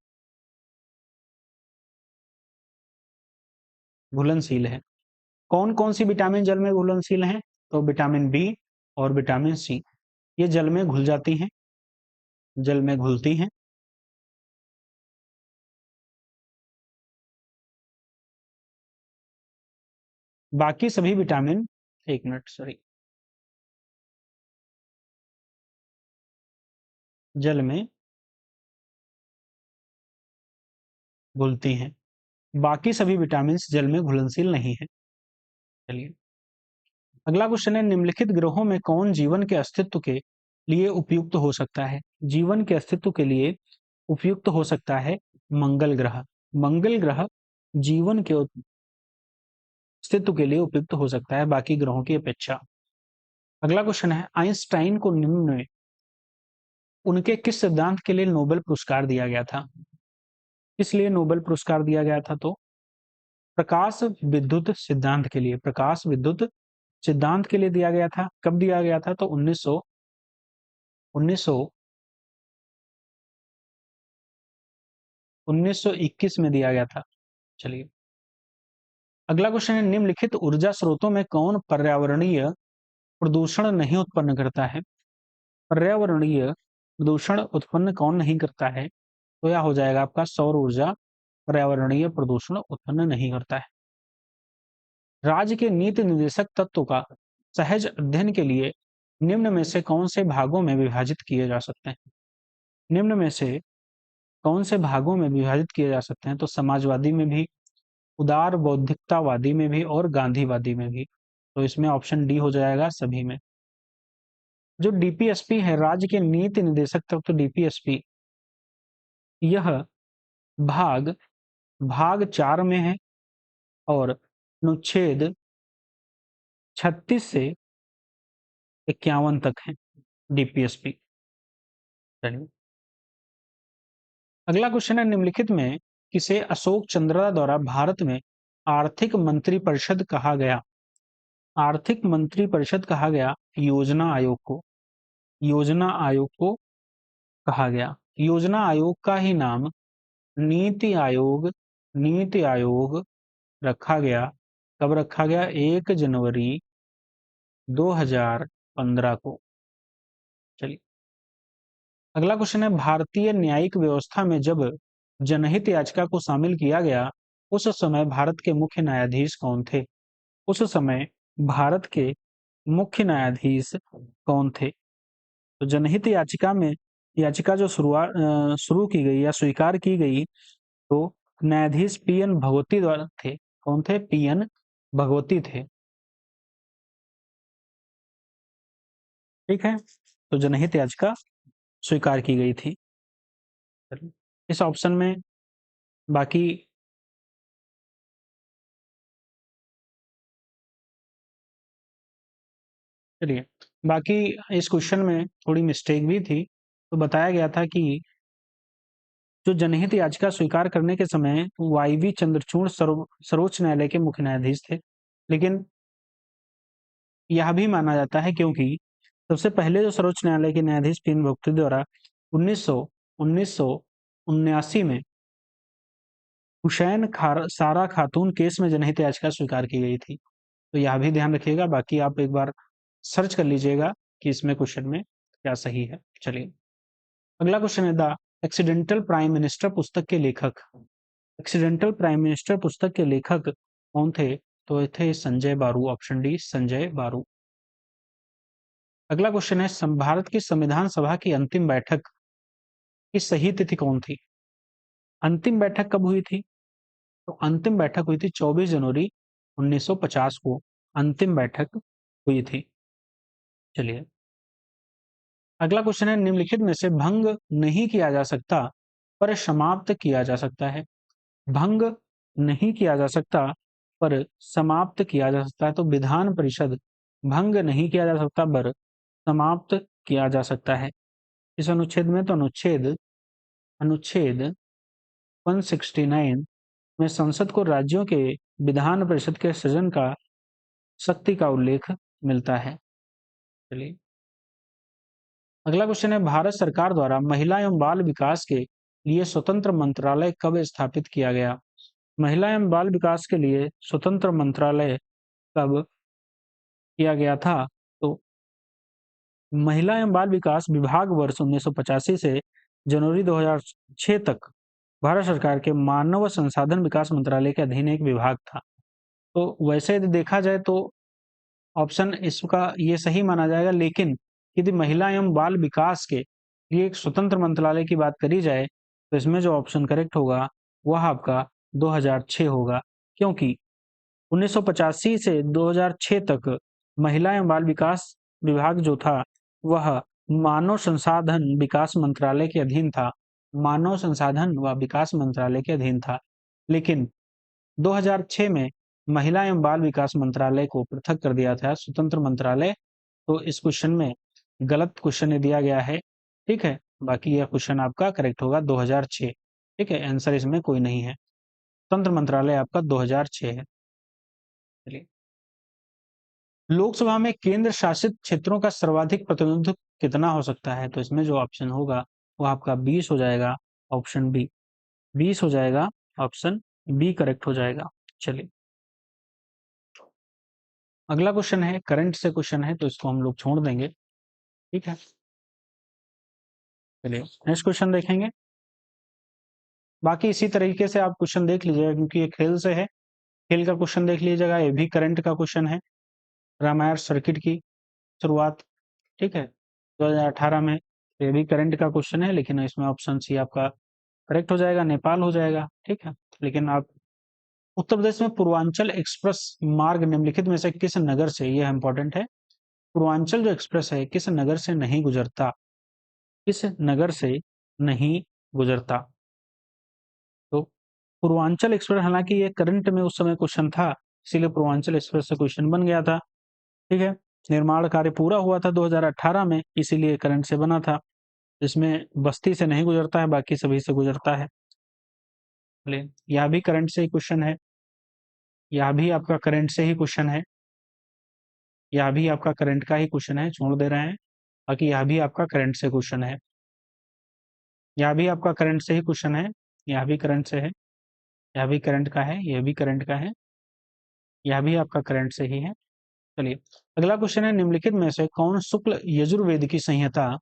घुलनशील है। कौन कौन सी विटामिन जल में घुलनशील हैं? तो विटामिन बी और विटामिन सी, ये जल में घुल जाती हैं, जल में घुलती हैं। बाकी सभी विटामिन, एक मिनट सॉरी, जल में घुलती हैं, बाकी सभी विटामिन जल में घुलनशील नहीं है। चलिए, अगला क्वेश्चन है, निम्नलिखित ग्रहों में कौन जीवन के अस्तित्व के लिए उपयुक्त हो सकता है? जीवन के अस्तित्व के लिए उपयुक्त हो सकता है मंगल ग्रह, मंगल ग्रह जीवन के अस्तित्व के लिए उपयुक्त हो सकता है बाकी ग्रहों की अपेक्षा। अगला क्वेश्चन है, आइंस्टाइन को निम्न में उनके किस सिद्धांत के लिए नोबेल पुरस्कार दिया गया था? किस लिए नोबेल पुरस्कार दिया गया था? तो प्रकाश विद्युत सिद्धांत के लिए, प्रकाश विद्युत सिद्धांत के लिए दिया गया था। कब दिया गया था? तो 1921 में दिया गया था। चलिए, अगला क्वेश्चन है, निम्नलिखित ऊर्जा स्रोतों में कौन पर्यावरणीय प्रदूषण नहीं उत्पन्न करता है? पर्यावरणीय प्रदूषण उत्पन्न कौन नहीं करता है? तो यह हो जाएगा आपका सौर ऊर्जा पर्यावरणीय प्रदूषण उत्पन्न नहीं करता है। राज्य के नीति निर्देशक तत्वों का सहज अध्ययन के लिए निम्न में से कौन से भागों में विभाजित किए जा सकते हैं? निम्न में से कौन से भागों में विभाजित किए जा सकते हैं? तो समाजवादी में भी, उदार बौद्धिकतावादी में भी और गांधीवादी में भी। तो इसमें ऑप्शन डी हो जाएगा सभी में। जो डीपीएसपी है, राज्य के नीति निर्देशक तत्व डीपीएसपी, यह भाग भाग 4 में है और अनुच्छेद 36 से 51 तक है डीपीएसपी। चलिए, अगला क्वेश्चन है, निम्नलिखित में किसे अशोक चंद्रा द्वारा भारत में आर्थिक मंत्रिपरिषद कहा गया? आर्थिक मंत्रिपरिषद कहा गया योजना आयोग को। योजना आयोग को कहा गया। योजना आयोग का ही नाम नीति आयोग, नीति आयोग रखा गया। कब रखा गया? 1 जनवरी 2015 को। चलिए, अगला क्वेश्चन है, भारतीय न्यायिक व्यवस्था में जब जनहित याचिका को शामिल किया गया, उस समय भारत के मुख्य न्यायाधीश कौन थे? उस समय भारत के मुख्य न्यायाधीश कौन थे? तो जनहित याचिका में, याचिका जो शुरू की गई या स्वीकार की गई, तो न्यायाधीश पीएन भगवती द्वारा थे। कौन थे? पीएन भगवती थे। ठीक है, तो जनहित याचिका स्वीकार की गई थी। इस ऑप्शन में बाकी चलिए, बाकी इस क्वेश्चन में थोड़ी मिस्टेक भी थी। तो बताया गया था कि जो जनहित याचिका स्वीकार करने के समय वाईवी चंद्रचूड़ सर्वोच्च न्यायालय के मुख्य न्यायाधीश थे, लेकिन यह भी माना जाता है क्योंकि सबसे पहले जो सर्वोच्च न्यायालय के न्यायाधीश पीएन भगवती द्वारा 1979 में हुसैन सारा खातून केस में जनहित याचिका स्वीकार की गई थी। तो यह भी ध्यान रखिएगा। बाकी आप एक बार सर्च कर लीजिएगा कि इसमें क्वेश्चन में क्या सही है। चलिए, अगला क्वेश्चन है, द एक्सीडेंटल प्राइम मिनिस्टर पुस्तक के लेखक। एक्सीडेंटल प्राइम मिनिस्टर पुस्तक के लेखक कौन थे? तो थे संजय बारू। ऑप्शन डी संजय बारू। अगला क्वेश्चन है, भारत की संविधान सभा की अंतिम बैठक की सही तिथि कौन थी? अंतिम बैठक कब हुई थी? तो अंतिम बैठक हुई थी 24 जनवरी 1950 को अंतिम बैठक हुई थी। चलिए, अगला क्वेश्चन है, निम्नलिखित में से भंग नहीं किया जा सकता पर समाप्त किया जा सकता है। भंग नहीं किया जा सकता पर समाप्त किया जा सकता है। तो विधान परिषद भंग नहीं किया जा सकता पर समाप्त किया जा सकता है। इस अनुच्छेद में तो अनुच्छेद 169 में संसद को राज्यों के विधान परिषद के सृजन का शक्ति का उल्लेख मिलता है। चलिए, अगला क्वेश्चन है, भारत सरकार द्वारा महिला एवं बाल विकास के लिए स्वतंत्र मंत्रालय कब स्थापित किया गया? महिला एवं बाल विकास के लिए स्वतंत्र मंत्रालय कब किया गया था? तो महिला एवं बाल विकास विभाग वर्ष 1985 से जनवरी 2006 तक भारत सरकार के मानव संसाधन विकास मंत्रालय के अधीन एक विभाग था। तो वैसे यदि देखा जाए तो ऑप्शन इसका ये सही माना जाएगा, लेकिन यदि महिला एवं बाल विकास के लिए एक स्वतंत्र मंत्रालय की बात करी जाए तो इसमें जो ऑप्शन करेक्ट होगा वह आपका 2006 होगा, क्योंकि 1985 से 2006 तक महिला एवं बाल विकास विभाग जो था वह मानव संसाधन विकास मंत्रालय के अधीन था। मानव संसाधन व विकास मंत्रालय के अधीन था, लेकिन 2006 में महिला एवं बाल विकास मंत्रालय को पृथक कर दिया था, स्वतंत्र मंत्रालय। तो इस क्वेश्चन में गलत क्वेश्चन दिया गया है। ठीक है, बाकी यह क्वेश्चन आपका करेक्ट होगा 2006। ठीक है, आंसर इसमें कोई नहीं है। तंत्र मंत्रालय आपका 2006 है। चलिए, लोकसभा में केंद्र शासित क्षेत्रों का सर्वाधिक प्रतिनिधित्व कितना हो सकता है? तो इसमें जो ऑप्शन होगा वो आपका 20 हो जाएगा, ऑप्शन बी। 20 हो जाएगा, ऑप्शन बी करेक्ट हो जाएगा। चलिए, अगला क्वेश्चन है, करंट से क्वेश्चन है तो इसको हम लोग छोड़ देंगे। ठीक है, चलिए नेक्स्ट क्वेश्चन देखेंगे। बाकी इसी तरीके से आप क्वेश्चन देख लीजिएगा क्योंकि ये खेल से है। खेल का क्वेश्चन देख लीजिएगा, ये भी करंट का क्वेश्चन है। रामायण सर्किट की शुरुआत, ठीक है, 2018 में। ये भी करंट का क्वेश्चन है लेकिन इसमें ऑप्शन सी आपका करेक्ट हो जाएगा, नेपाल हो जाएगा। ठीक है, लेकिन आप उत्तर प्रदेश में पूर्वांचल एक्सप्रेस मार्ग निम्नलिखित में से किस नगर से, यह इंपॉर्टेंट है, पूर्वांचल जो एक्सप्रेस है किस नगर से नहीं गुजरता? किस नगर से नहीं गुजरता? तो पूर्वांचल एक्सप्रेस, हालांकि ये करंट में उस समय क्वेश्चन था, इसीलिए पूर्वांचल एक्सप्रेस से क्वेश्चन बन गया था। ठीक है, निर्माण कार्य पूरा हुआ था 2018 में, इसीलिए करंट से बना था। इसमें बस्ती से नहीं गुजरता है, बाकी सभी से गुजरता है। यह भी करंट से ही क्वेश्चन है, यह भी आपका करंट से ही क्वेश्चन है, यह भी आपका करंट का ही क्वेश्चन है, छोड़ दे रहे हैं। बाकी यह भी आपका करंट से क्वेश्चन है, यह भी आपका करंट से ही क्वेश्चन है, यह भी करंट से है, यह भी करंट का है, यह भी करंट का है, यह भी आपका करंट से ही है। चलिए, अगला क्वेश्चन है, निम्नलिखित में से कौन शुक्ल यजुर्वेद की संहिता,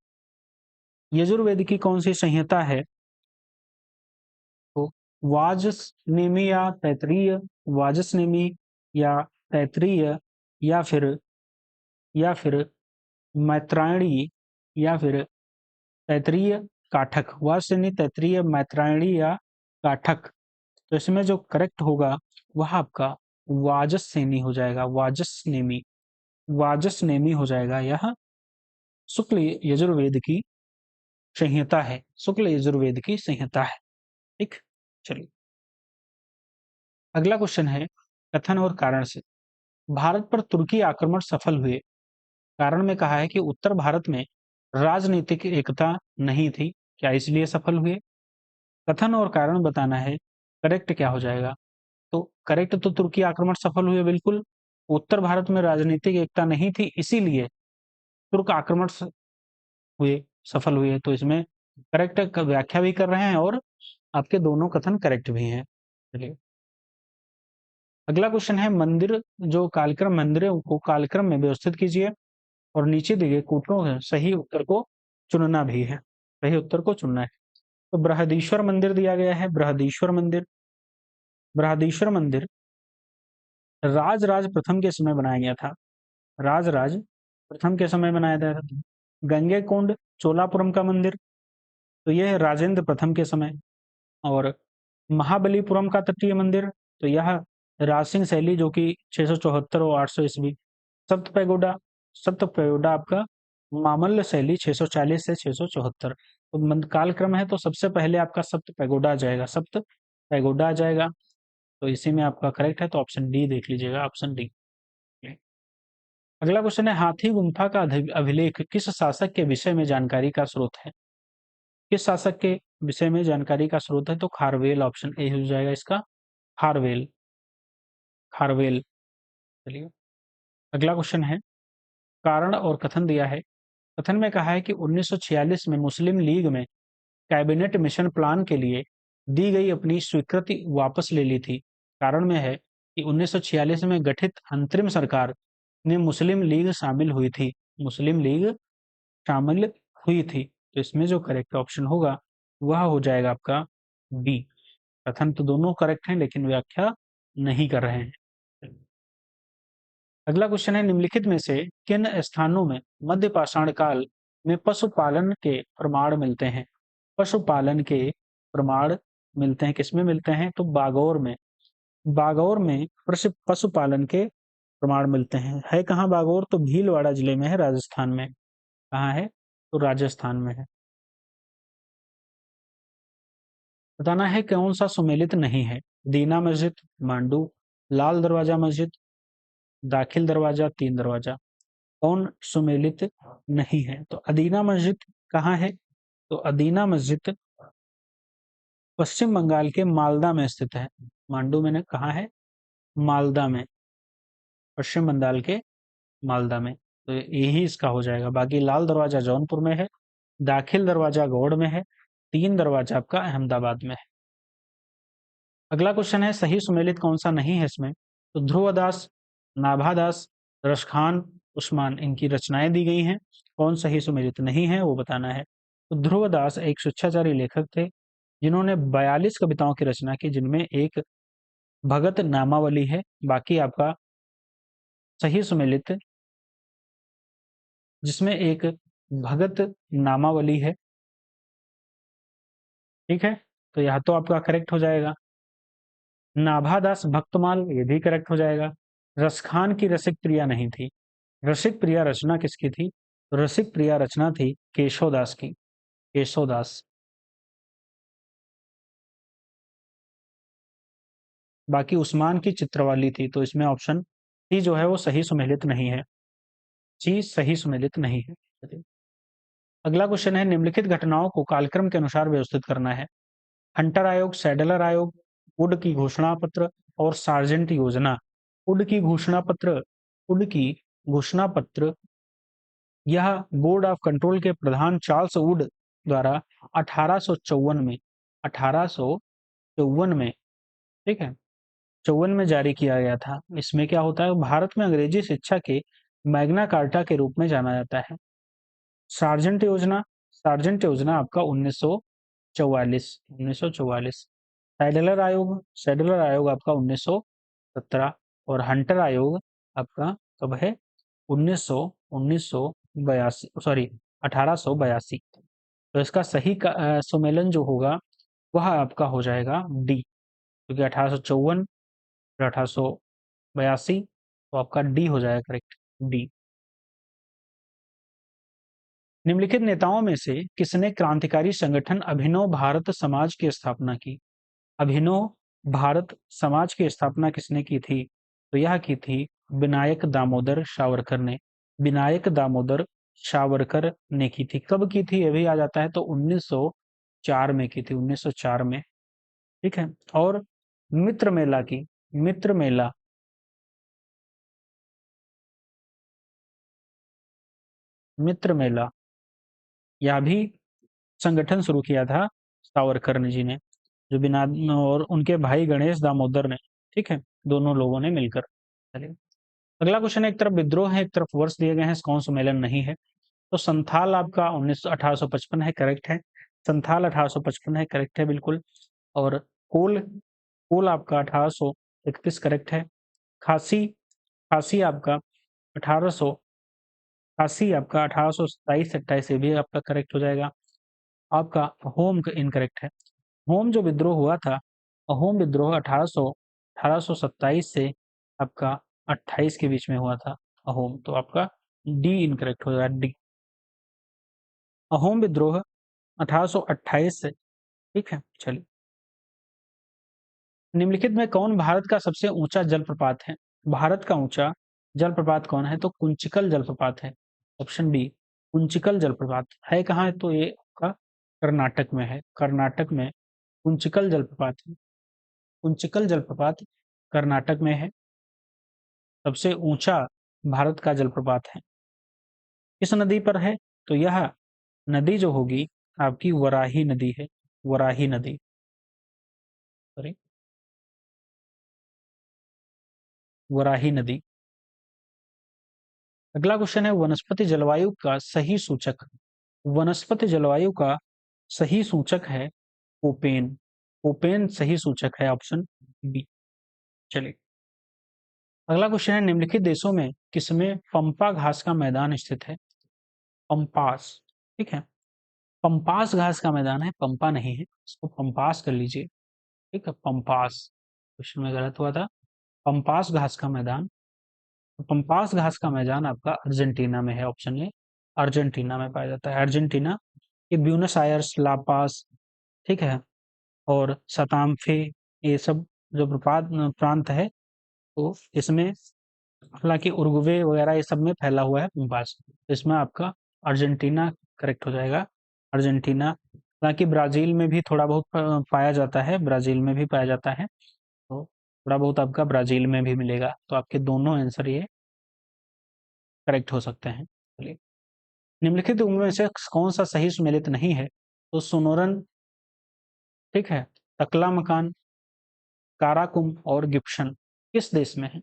यजुर्वेद की कौन सी संहिता है? तो वाजस्नेमी या तैतरीय, वाजस्नेमी या तैतरीय, या फिर मैत्रायणी, या फिर तैतरीय काठक, वाजस्नेमी, तैतरीय, मैत्रायणी या काठक। तो इसमें जो करेक्ट होगा वह आपका वाजस्नेमी हो जाएगा, वाजस्नेमी, वाजस्नेमी हो जाएगा। यह शुक्ल यजुर्वेद की संहिता है, शुक्ल यजुर्वेद की संहिता है। ठीक, चलिए, अगला क्वेश्चन है, कथन और कारण से। भारत पर तुर्की आक्रमण सफल हुए, कारण में कहा है कि उत्तर भारत में राजनीतिक एकता नहीं थी, क्या इसलिए सफल हुए? कथन और कारण बताना है, करेक्ट क्या हो जाएगा? तो करेक्ट तो तुर्की आक्रमण सफल हुए, बिल्कुल। उत्तर भारत में राजनीतिक एकता नहीं थी इसीलिए तुर्क आक्रमण हुए, सफल हुए। तो इसमें करेक्ट व्याख्या भी कर रहे हैं और आपके दोनों कथन करेक्ट भी हैं। चलिए, अगला क्वेश्चन है, मंदिर जो कालक्रम, मंदिरों को कालक्रम में व्यवस्थित कीजिए और नीचे दिए गए कूटों में सही उत्तर को चुनना भी है, सही उत्तर को चुनना है। तो बृहदीश्वर मंदिर दिया गया है, बृहदीश्वर मंदिर, बृहदीश्वर मंदिर राजराज प्रथम के समय बनाया गया था, राजराज प्रथम के समय बनाया गया था। गंगेकोंड चोलापुरम का मंदिर, तो यह है राजेंद्र प्रथम के समय। और महाबलीपुरम का तटीय मंदिर, तो यह राजसिंह शैली जो कि 674 और 800 ईस्वी। सप्त पैगोडा, सप्त पैगोडा आपका मामल्य शैली 640 से 674। तो कालक्रम है तो सबसे पहले आपका सप्त पैगोडा आ जाएगा, सप्त पैगोडा आ जाएगा। तो इसी में आपका करेक्ट है, तो ऑप्शन डी देख लीजिएगा, ऑप्शन डी। अगला क्वेश्चन है, हाथी गुम्फा का अभिलेख किस शासक के विषय में जानकारी का स्रोत है? किस शासक के विषय में जानकारी का स्रोत है? तो खारवेल, ऑप्शन ए हो जाएगा इसका, खारवेल, खारवेल। चलिए, अगला क्वेश्चन है, कारण और कथन दिया है। कथन में कहा है कि 1946 में मुस्लिम लीग में कैबिनेट मिशन प्लान के लिए दी गई अपनी स्वीकृति वापस ले ली थी। कारण में है कि 1946 में गठित अंतरिम सरकार में मुस्लिम लीग शामिल हुई थी, मुस्लिम लीग शामिल हुई थी। तो इसमें जो करेक्ट ऑप्शन होगा वह हो जाएगा आपका बी। कथन तो दोनों करेक्ट हैं लेकिन व्याख्या नहीं कर रहे हैं। अगला क्वेश्चन है, निम्नलिखित में से किन स्थानों में मध्य पाषाण काल में पशुपालन के प्रमाण मिलते हैं? पशुपालन के प्रमाण मिलते हैं, किसमें मिलते हैं? तो बागौर में, बागौर में पशुपालन के प्रमाण मिलते हैं। है कहाँ बागौर? तो भीलवाड़ा जिले में है, राजस्थान में। कहाँ है? तो राजस्थान में है। बताना है कौन सा सुमेलित नहीं है? दीना मस्जिद, मांडू, लाल दरवाजा मस्जिद, दाखिल दरवाजा, तीन दरवाजा। कौन सुमेलित नहीं है? तो अदीना मस्जिद कहाँ है? तो अदीना मस्जिद पश्चिम बंगाल के मालदा में स्थित है। मांडू में कहाँ है? मालदा में, पश्चिम बंगाल के मालदा में। तो यही इसका हो जाएगा। बाकी लाल दरवाजा जौनपुर में है, दाखिल दरवाजा गौड़ में है, तीन दरवाजा आपका अहमदाबाद में है। अगला क्वेश्चन है सही सुमेलित कौन सा नहीं है इसमें? तो ध्रुवदास, नाभादास, रसखान, उस्मान, इनकी रचनाएं दी गई हैं। कौन सही सुमेलित नहीं है वो बताना है। तो ध्रुवदास एक शिक्षाचारी लेखक थे जिन्होंने 42 कविताओं की रचना की, जिनमें एक भगत नामावली है। बाकी आपका सही सुमेलित जिसमें एक भगत नामावली है। ठीक है, तो यह तो आपका करेक्ट हो जाएगा। नाभादास भक्तमाल, ये भी करेक्ट हो जाएगा। रसखान की रसिक प्रिया नहीं थी। रसिक प्रिया रचना किसकी थी? तो रसिक प्रिया रचना थी केशवदास की, केशवदास। बाकी उस्मान की चित्रवाली थी। तो इसमें ऑप्शन सी जो है वो सही सुमेलित नहीं है। सी सही सुमेलित नहीं है। अगला क्वेश्चन है निम्नलिखित घटनाओं को कालक्रम के अनुसार व्यवस्थित करना है। हंटर आयोग, सैडलर आयोग, वुड की घोषणा पत्र और सार्जेंट योजना। वुड की घोषणा पत्र, वुड की घोषणा पत्र यह बोर्ड ऑफ कंट्रोल के प्रधान चार्ल्स वुड द्वारा 1854 में, 1854 में, ठीक है, 54 में जारी किया गया था। इसमें क्या होता है? भारत में अंग्रेजी शिक्षा के मैग्ना कार्टा के रूप में जाना जाता है। सार्जेंट योजना, सार्जेंट योजना आपका 1944, 1944। सैडलर आयोग, सैडलर आयोग आपका 1917। और हंटर आयोग आपका कब है? 1982, सॉरी 1882। तो इसका सही सुमेलन जो होगा वह आपका हो जाएगा डी, क्योंकि 1854 और 1882, तो आपका डी हो जाएगा करेक्ट, डी। निम्नलिखित नेताओं में से किसने क्रांतिकारी संगठन अभिनव भारत समाज की स्थापना की? अभिनव भारत समाज की स्थापना किसने की थी? तो यह की थी विनायक दामोदर सावरकर ने। विनायक दामोदर सावरकर ने की थी। कब की थी? ये भी आ जाता है। तो 1904 में की थी, 1904 में। ठीक है। और मित्र मेला की, मित्र मेला, मित्र मेला यह भी संगठन शुरू किया था सावरकर जी ने, जो बिना, और उनके भाई गणेश दामोदर ने। ठीक है, दोनों लोगों ने मिलकर। चलिए अगला क्वेश्चन है, एक तरफ विद्रोह है, एक तरफ वर्ष दिए गए हैं, कौन सम्मेलन नहीं है? तो संथाल आपका 1855 है, करेक्ट है। संथाल 1855 है, करेक्ट है बिल्कुल। और कोल, कोल आपका 1831 करेक्ट है। खासी, खासी आपका 1800, खासी आपका 1827 28 ये भी आपका करेक्ट हो जाएगा। आपका होम इनकरेक्ट है। होम जो विद्रोह हुआ था, होम विद्रोह 1827 से आपका 28 के बीच में हुआ था अहोम। तो आपका डी इनकरेक्ट हो जाएगा, डी। अहोम विद्रोह 1828 से। ठीक है, चलिए निम्नलिखित में कौन भारत का सबसे ऊंचा जलप्रपात है? भारत का ऊंचा जलप्रपात कौन है? तो कुंचिकल जलप्रपात है। ऑप्शन बी, कुंचिकल जलप्रपात है। कहाँ है? तो ये आपका कर्नाटक में है। कर्नाटक में कुंचिकल जलप्रपात है। कुंचिकल जलप्रपात कर्नाटक में है। सबसे ऊंचा भारत का जलप्रपात है। किस नदी पर है? तो यह नदी जो होगी आपकी वराही नदी है। वराही नदी, सॉरी, वराही नदी। अगला क्वेश्चन है वनस्पति जलवायु का सही सूचक। वनस्पति जलवायु का सही सूचक है कोपेन। कोपेन सही सूचक है, ऑप्शन बी। चलिए अगला क्वेश्चन है निम्नलिखित देशों में किसमें पंपा घास का मैदान स्थित है? पंपास, ठीक है, पंपास घास का मैदान है, पंपा नहीं है, इसको पंपास कर लीजिए। ठीक है, पंपास, क्वेश्चन में गलत हुआ था। पंपास घास का मैदान, पंपास घास का मैदान आपका अर्जेंटीना में है, ऑप्शन ए, अर्जेंटीना में पाया जाता है। अर्जेंटीना ये ब्यूनस आयर्स, लापास, ठीक है, और सताम्फे, ये सब जो प्रांत है, तो इसमें हालांकि उरुग्वे वगैरह ये सब में फैला हुआ है पंपास। तो इसमें आपका अर्जेंटीना करेक्ट हो जाएगा। अर्जेंटीना, हालांकि ब्राजील में भी थोड़ा बहुत पाया जाता है, ब्राजील में भी पाया जाता है, तो थोड़ा बहुत आपका ब्राजील में भी मिलेगा, तो आपके दोनों आंसर ये करेक्ट हो सकते हैं। चलिए, निम्नलिखित उनमें से कौन सा सही सुमेलित नहीं है? तो सोनोरन, ठीक है, टकला मकान, काराकुम और गिब्सन किस देश में है?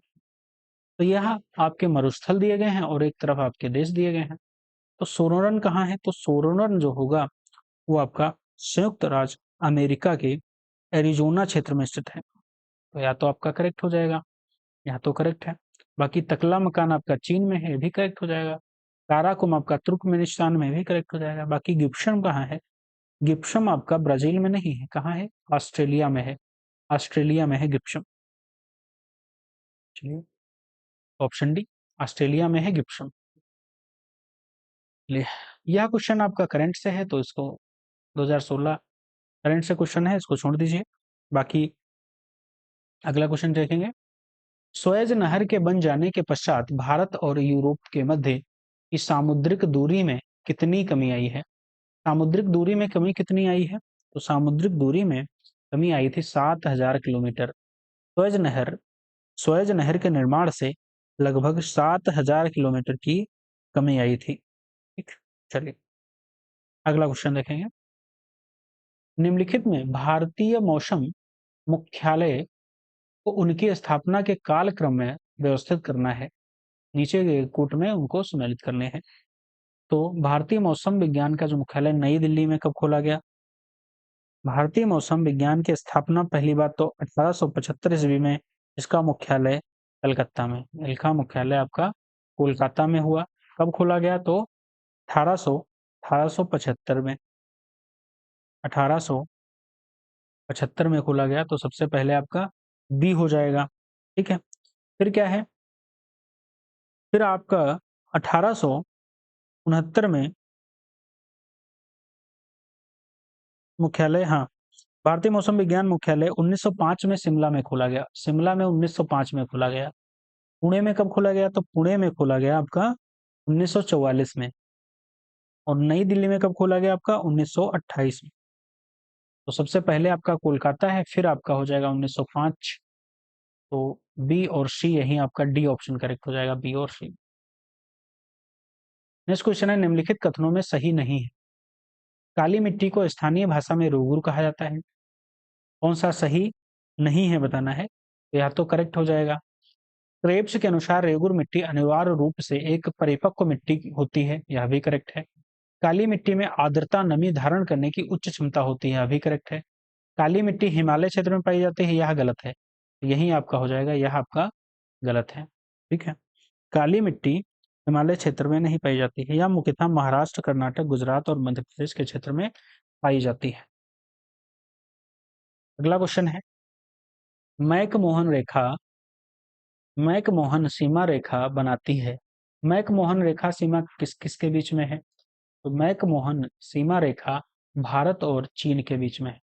तो यह आपके मरुस्थल दिए गए हैं और एक तरफ आपके देश दिए गए हैं। तो सोनोरन कहाँ है? तो सोनोरन जो होगा वो आपका संयुक्त राज्य अमेरिका के एरिज़ोना क्षेत्र में स्थित है। तो या तो आपका करेक्ट हो जाएगा, या तो करेक्ट है। बाकी तकला मकान आपका चीन में है, ये भी करेक्ट हो जाएगा। काराकुम आपका तुर्कमेनिस्तान में भी करेक्ट हो जाएगा। बाकी गिब्सन कहाँ है? गिब्सन आपका ब्राज़ील में नहीं है, कहाँ है? ऑस्ट्रेलिया में है। ऑस्ट्रेलिया में है गिब्सन। चलिए, ऑप्शन डी, ऑस्ट्रेलिया में है गिब्सन। चलिए, यह क्वेश्चन आपका करंट से है, तो इसको 2016 करंट से क्वेश्चन है, इसको छोड़ दीजिए। बाकी अगला क्वेश्चन देखेंगे। सुएज नहर के बन जाने के पश्चात भारत और यूरोप के मध्य की सामुद्रिक दूरी में कितनी कमी आई है? सामुद्रिक दूरी में कमी कितनी आई है? तो सामुद्रिक दूरी में कमी आई थी 7,000 किलोमीटर। सुएज नहर के निर्माण से लगभग 7,000 किलोमीटर की कमी आई थी। ठीक, चलिए अगला क्वेश्चन देखेंगे। निम्नलिखित में भारतीय मौसम मुख्यालय को उनकी स्थापना के कालक्रम में व्यवस्थित करना है। नीचे के कूट में उनको सम्मिलित करने हैं। तो भारतीय मौसम विज्ञान का जो मुख्यालय नई दिल्ली में कब खोला गया? भारतीय मौसम विज्ञान की स्थापना पहली बात तो 1875 ईस्वी में, इसका मुख्यालय कलकत्ता में, इसका मुख्यालय आपका कोलकाता में हुआ। कब खोला गया? तो 1875 में, 1875 में खोला गया। तो सबसे पहले आपका बी हो जाएगा। ठीक है, फिर क्या है? फिर आपका 1869 में मुख्यालय, हाँ, भारतीय मौसम विज्ञान मुख्यालय 1905 में शिमला में खोला गया। शिमला में 1905 में खोला गया। पुणे में कब खोला गया? तो पुणे में खोला गया आपका 1944 में। और नई दिल्ली में कब खोला गया? आपका 1928 में। तो सबसे पहले आपका कोलकाता है, फिर आपका हो जाएगा 1905। तो बी और सी, यही आपका डी ऑप्शन करेक्ट हो जाएगा, बी और सी। नेक्स्ट क्वेश्चन है, निम्नलिखित कथनों में सही नहीं है। काली मिट्टी को स्थानीय भाषा में रोगुर कहा जाता है। कौन सा सही नहीं है बताना है। तो या तो करेक्ट हो जाएगा। क्रेब्स के अनुसार रेगुर मिट्टी अनिवार्य रूप से एक परिपक्व मिट्टी होती है, यह भी करेक्ट है। काली मिट्टी में आर्द्रता नमी धारण करने की उच्च क्षमता होती है, यह भी करेक्ट है। काली मिट्टी हिमालय क्षेत्र में पाई जाती है, यह गलत है। यही आपका हो जाएगा, यह आपका गलत है। ठीक है, काली मिट्टी हिमालय क्षेत्र में नहीं पाई जाती है, यह मुख्यतः महाराष्ट्र, कर्नाटक, गुजरात और मध्य प्रदेश के क्षेत्र में पाई जाती है। अगला क्वेश्चन है, मैकमोहन रेखा, मैकमोहन सीमा रेखा बनाती है। मैकमोहन रेखा सीमा किस किसके बीच में है? तो मैकमोहन सीमा रेखा भारत और चीन के बीच में है।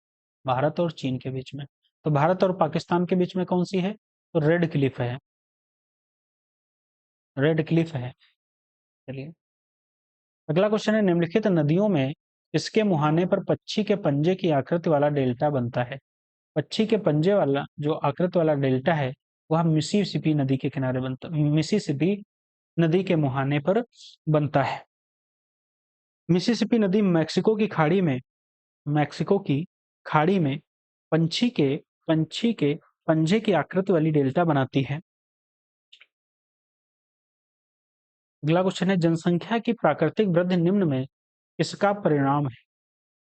भारत और चीन के बीच में। तो भारत और पाकिस्तान के बीच में कौन सी है? तो रेड क्लिफ है, रेड क्लिफ है। चलिए, अगला क्वेश्चन है, निम्नलिखित नदियों में किसके मुहाने पर पक्षी के पंजे की आकृति वाला डेल्टा बनता है? पक्षी के पंजे वाला जो आकृति वाला डेल्टा है, वह मिसिसिपी नदी के किनारे बनता, मिसिसिपी नदी के मुहाने पर बनता है। मिसिसिपी नदी मैक्सिको की खाड़ी में पंछी के पंजे की आकृति वाली डेल्टा बनाती है। अगला क्वेश्चन है, जनसंख्या की प्राकृतिक वृद्धि निम्न में किसका परिणाम है?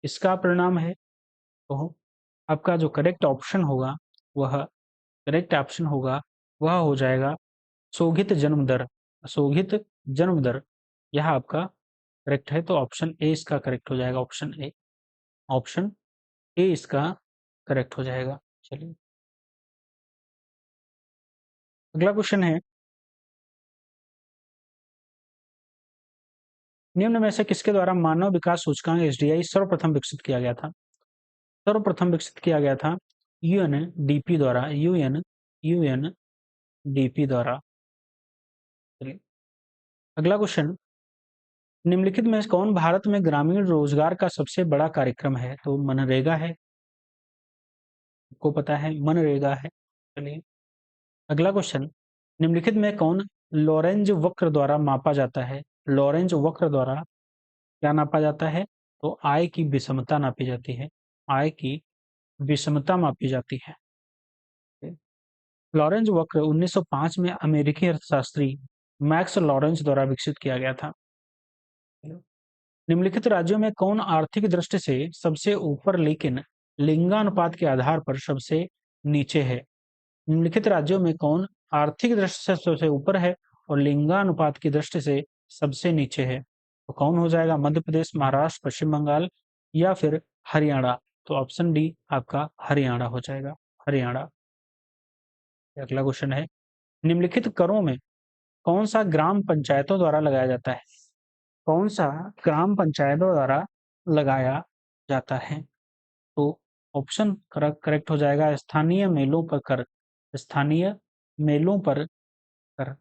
इसका परिणाम है। तो आपका जो वह करेक्ट ऑप्शन होगा, वह हो जाएगा शोगित जन्म दर। शोगित जन्म दर, यह आपका करेक्ट है। तो ऑप्शन ए इसका करेक्ट हो जाएगा, ऑप्शन ए, ऑप्शन ए इसका करेक्ट हो जाएगा। चलिए, अगला क्वेश्चन है, निम्न में से किसके द्वारा मानव विकास सूचकांक एसडीआई सर्वप्रथम विकसित किया गया था? सर्वप्रथम विकसित किया गया था यूएनडीपी द्वारा, यूएनडीपी द्वारा। चलिए, अगला क्वेश्चन, निम्नलिखित में से कौन भारत में ग्रामीण रोजगार का सबसे बड़ा कार्यक्रम है? तो मनरेगा है, आपको पता है मनरेगा है। चलिए अगला क्वेश्चन, निम्नलिखित में कौन लॉरेंज वक्र द्वारा मापा जाता है? लॉरेंज वक्र द्वारा क्या नापा जाता है? तो आय की विषमता नापी जाती है, आय की विषमता मापी जाती है। लॉरेंज वक्र 1905 में अमेरिकी अर्थशास्त्री मैक्स लॉरेंज द्वारा विकसित किया गया था। निम्नलिखित राज्यों में कौन आर्थिक दृष्टि से सबसे ऊपर लेकिन लिंगानुपात के आधार पर सबसे नीचे है? निम्नलिखित राज्यों में कौन आर्थिक दृष्टि से सबसे ऊपर है और लिंगानुपात की दृष्टि से सबसे नीचे है? तो कौन हो जाएगा? मध्य प्रदेश, महाराष्ट्र, पश्चिम बंगाल या फिर हरियाणा? तो ऑप्शन डी आपका हरियाणा हो जाएगा, हरियाणा। अगला क्वेश्चन है, निम्नलिखित करों में कौन सा ग्राम पंचायतों द्वारा लगाया जाता है? कौन सा ग्राम पंचायतों द्वारा लगाया जाता है? तो ऑप्शन करेक्ट हो जाएगा स्थानीय मेलों पर कर, स्थानीय मेलों पर कर,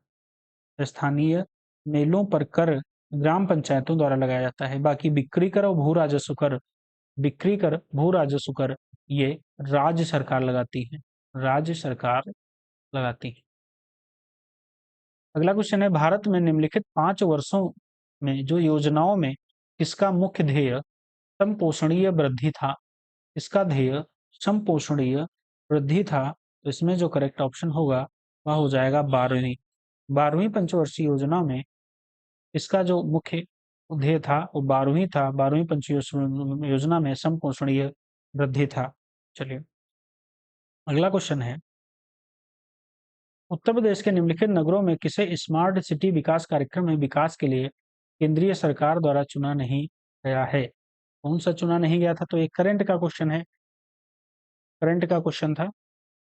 स्थानीय मेलों पर कर ग्राम पंचायतों द्वारा लगाया जाता है। बाकी बिक्री कर और भू राजस्व कर, बिक्री कर, भू राजस्व कर ये राज्य सरकार लगाती है, राज्य सरकार लगाती है। अगला क्वेश्चन है, भारत में निम्नलिखित 5 वर्षों में जो योजनाओं में किसका मुख्य ध्येय समपोषणीय वृद्धि था? इसका ध्येय समपोषणीय वृद्धि था। तो इसमें जो करेक्ट ऑप्शन होगा वह हो जाएगा 12वीं, 12वीं पंचवर्षीय योजना में इसका जो मुख्य ध्येय था वो 12वीं था, 12वीं पंचवर्षीय योजना में समपोषणीय वृद्धि था। चलिए अगला क्वेश्चन है, उत्तर प्रदेश के निम्नलिखित नगरों में किसे स्मार्ट सिटी विकास कार्यक्रम में विकास के लिए केंद्रीय सरकार द्वारा चुना नहीं गया है? कौन सा चुना नहीं गया था? तो एक करंट का क्वेश्चन है, करंट का क्वेश्चन था,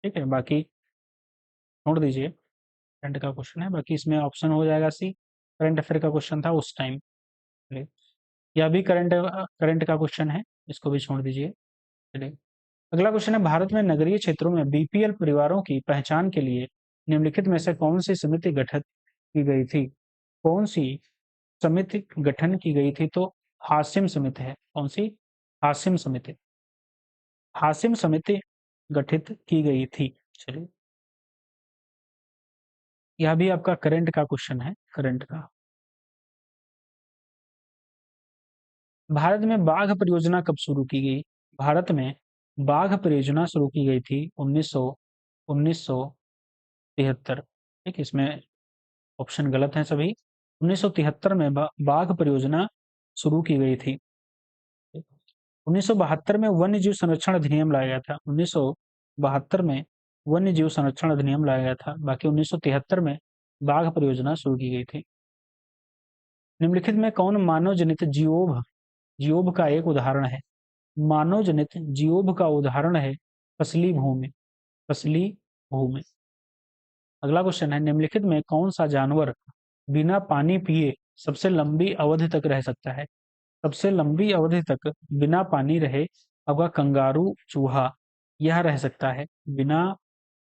ठीक है, बाकी छोड़ दीजिए, करंट का क्वेश्चन है, बाकी इसमें ऑप्शन हो जाएगा सी, करंट अफेयर का क्वेश्चन था उस टाइम। चलिए यह भी करंट करंट का क्वेश्चन है, इसको भी छोड़ दीजिए। चलिए अगला क्वेश्चन है, भारत में नगरीय क्षेत्रों में बीपीएल परिवारों की पहचान के लिए निम्नलिखित में से कौन सी समिति गठित की गई थी? कौन सी समिति गठन की गई थी? तो हासिम समिति है, कौन सी? हासिम समिति, हासिम समिति गठित की गई थी। चलिए यह भी आपका करंट का क्वेश्चन है, करंट का। भारत में बाघ परियोजना कब शुरू की गई? भारत में बाघ परियोजना शुरू की गई थी 1973। ठीक, इसमें ऑप्शन गलत हैं सभी। 1973 में बाघ परियोजना शुरू की गई थी। 1972 में वन्य जीव संरक्षण अधिनियम लाया गया था, 1972 में वन्य जीव संरक्षण अधिनियम लाया गया था। बाकी 1973 में बाघ परियोजना शुरू की गई थी। निम्नलिखित में कौन मानव जनित जियोभ, जियोभ का एक उदाहरण है? मानव जनित जियोभ का उदाहरण है फसली भूमि, फसली भूमि। अगला क्वेश्चन है, निम्नलिखित में कौन सा जानवर बिना पानी पिए सबसे लंबी अवधि तक रह सकता है? सबसे लंबी अवधि तक बिना पानी रहे आपका कंगारू चूहा, यह रह सकता है, बिना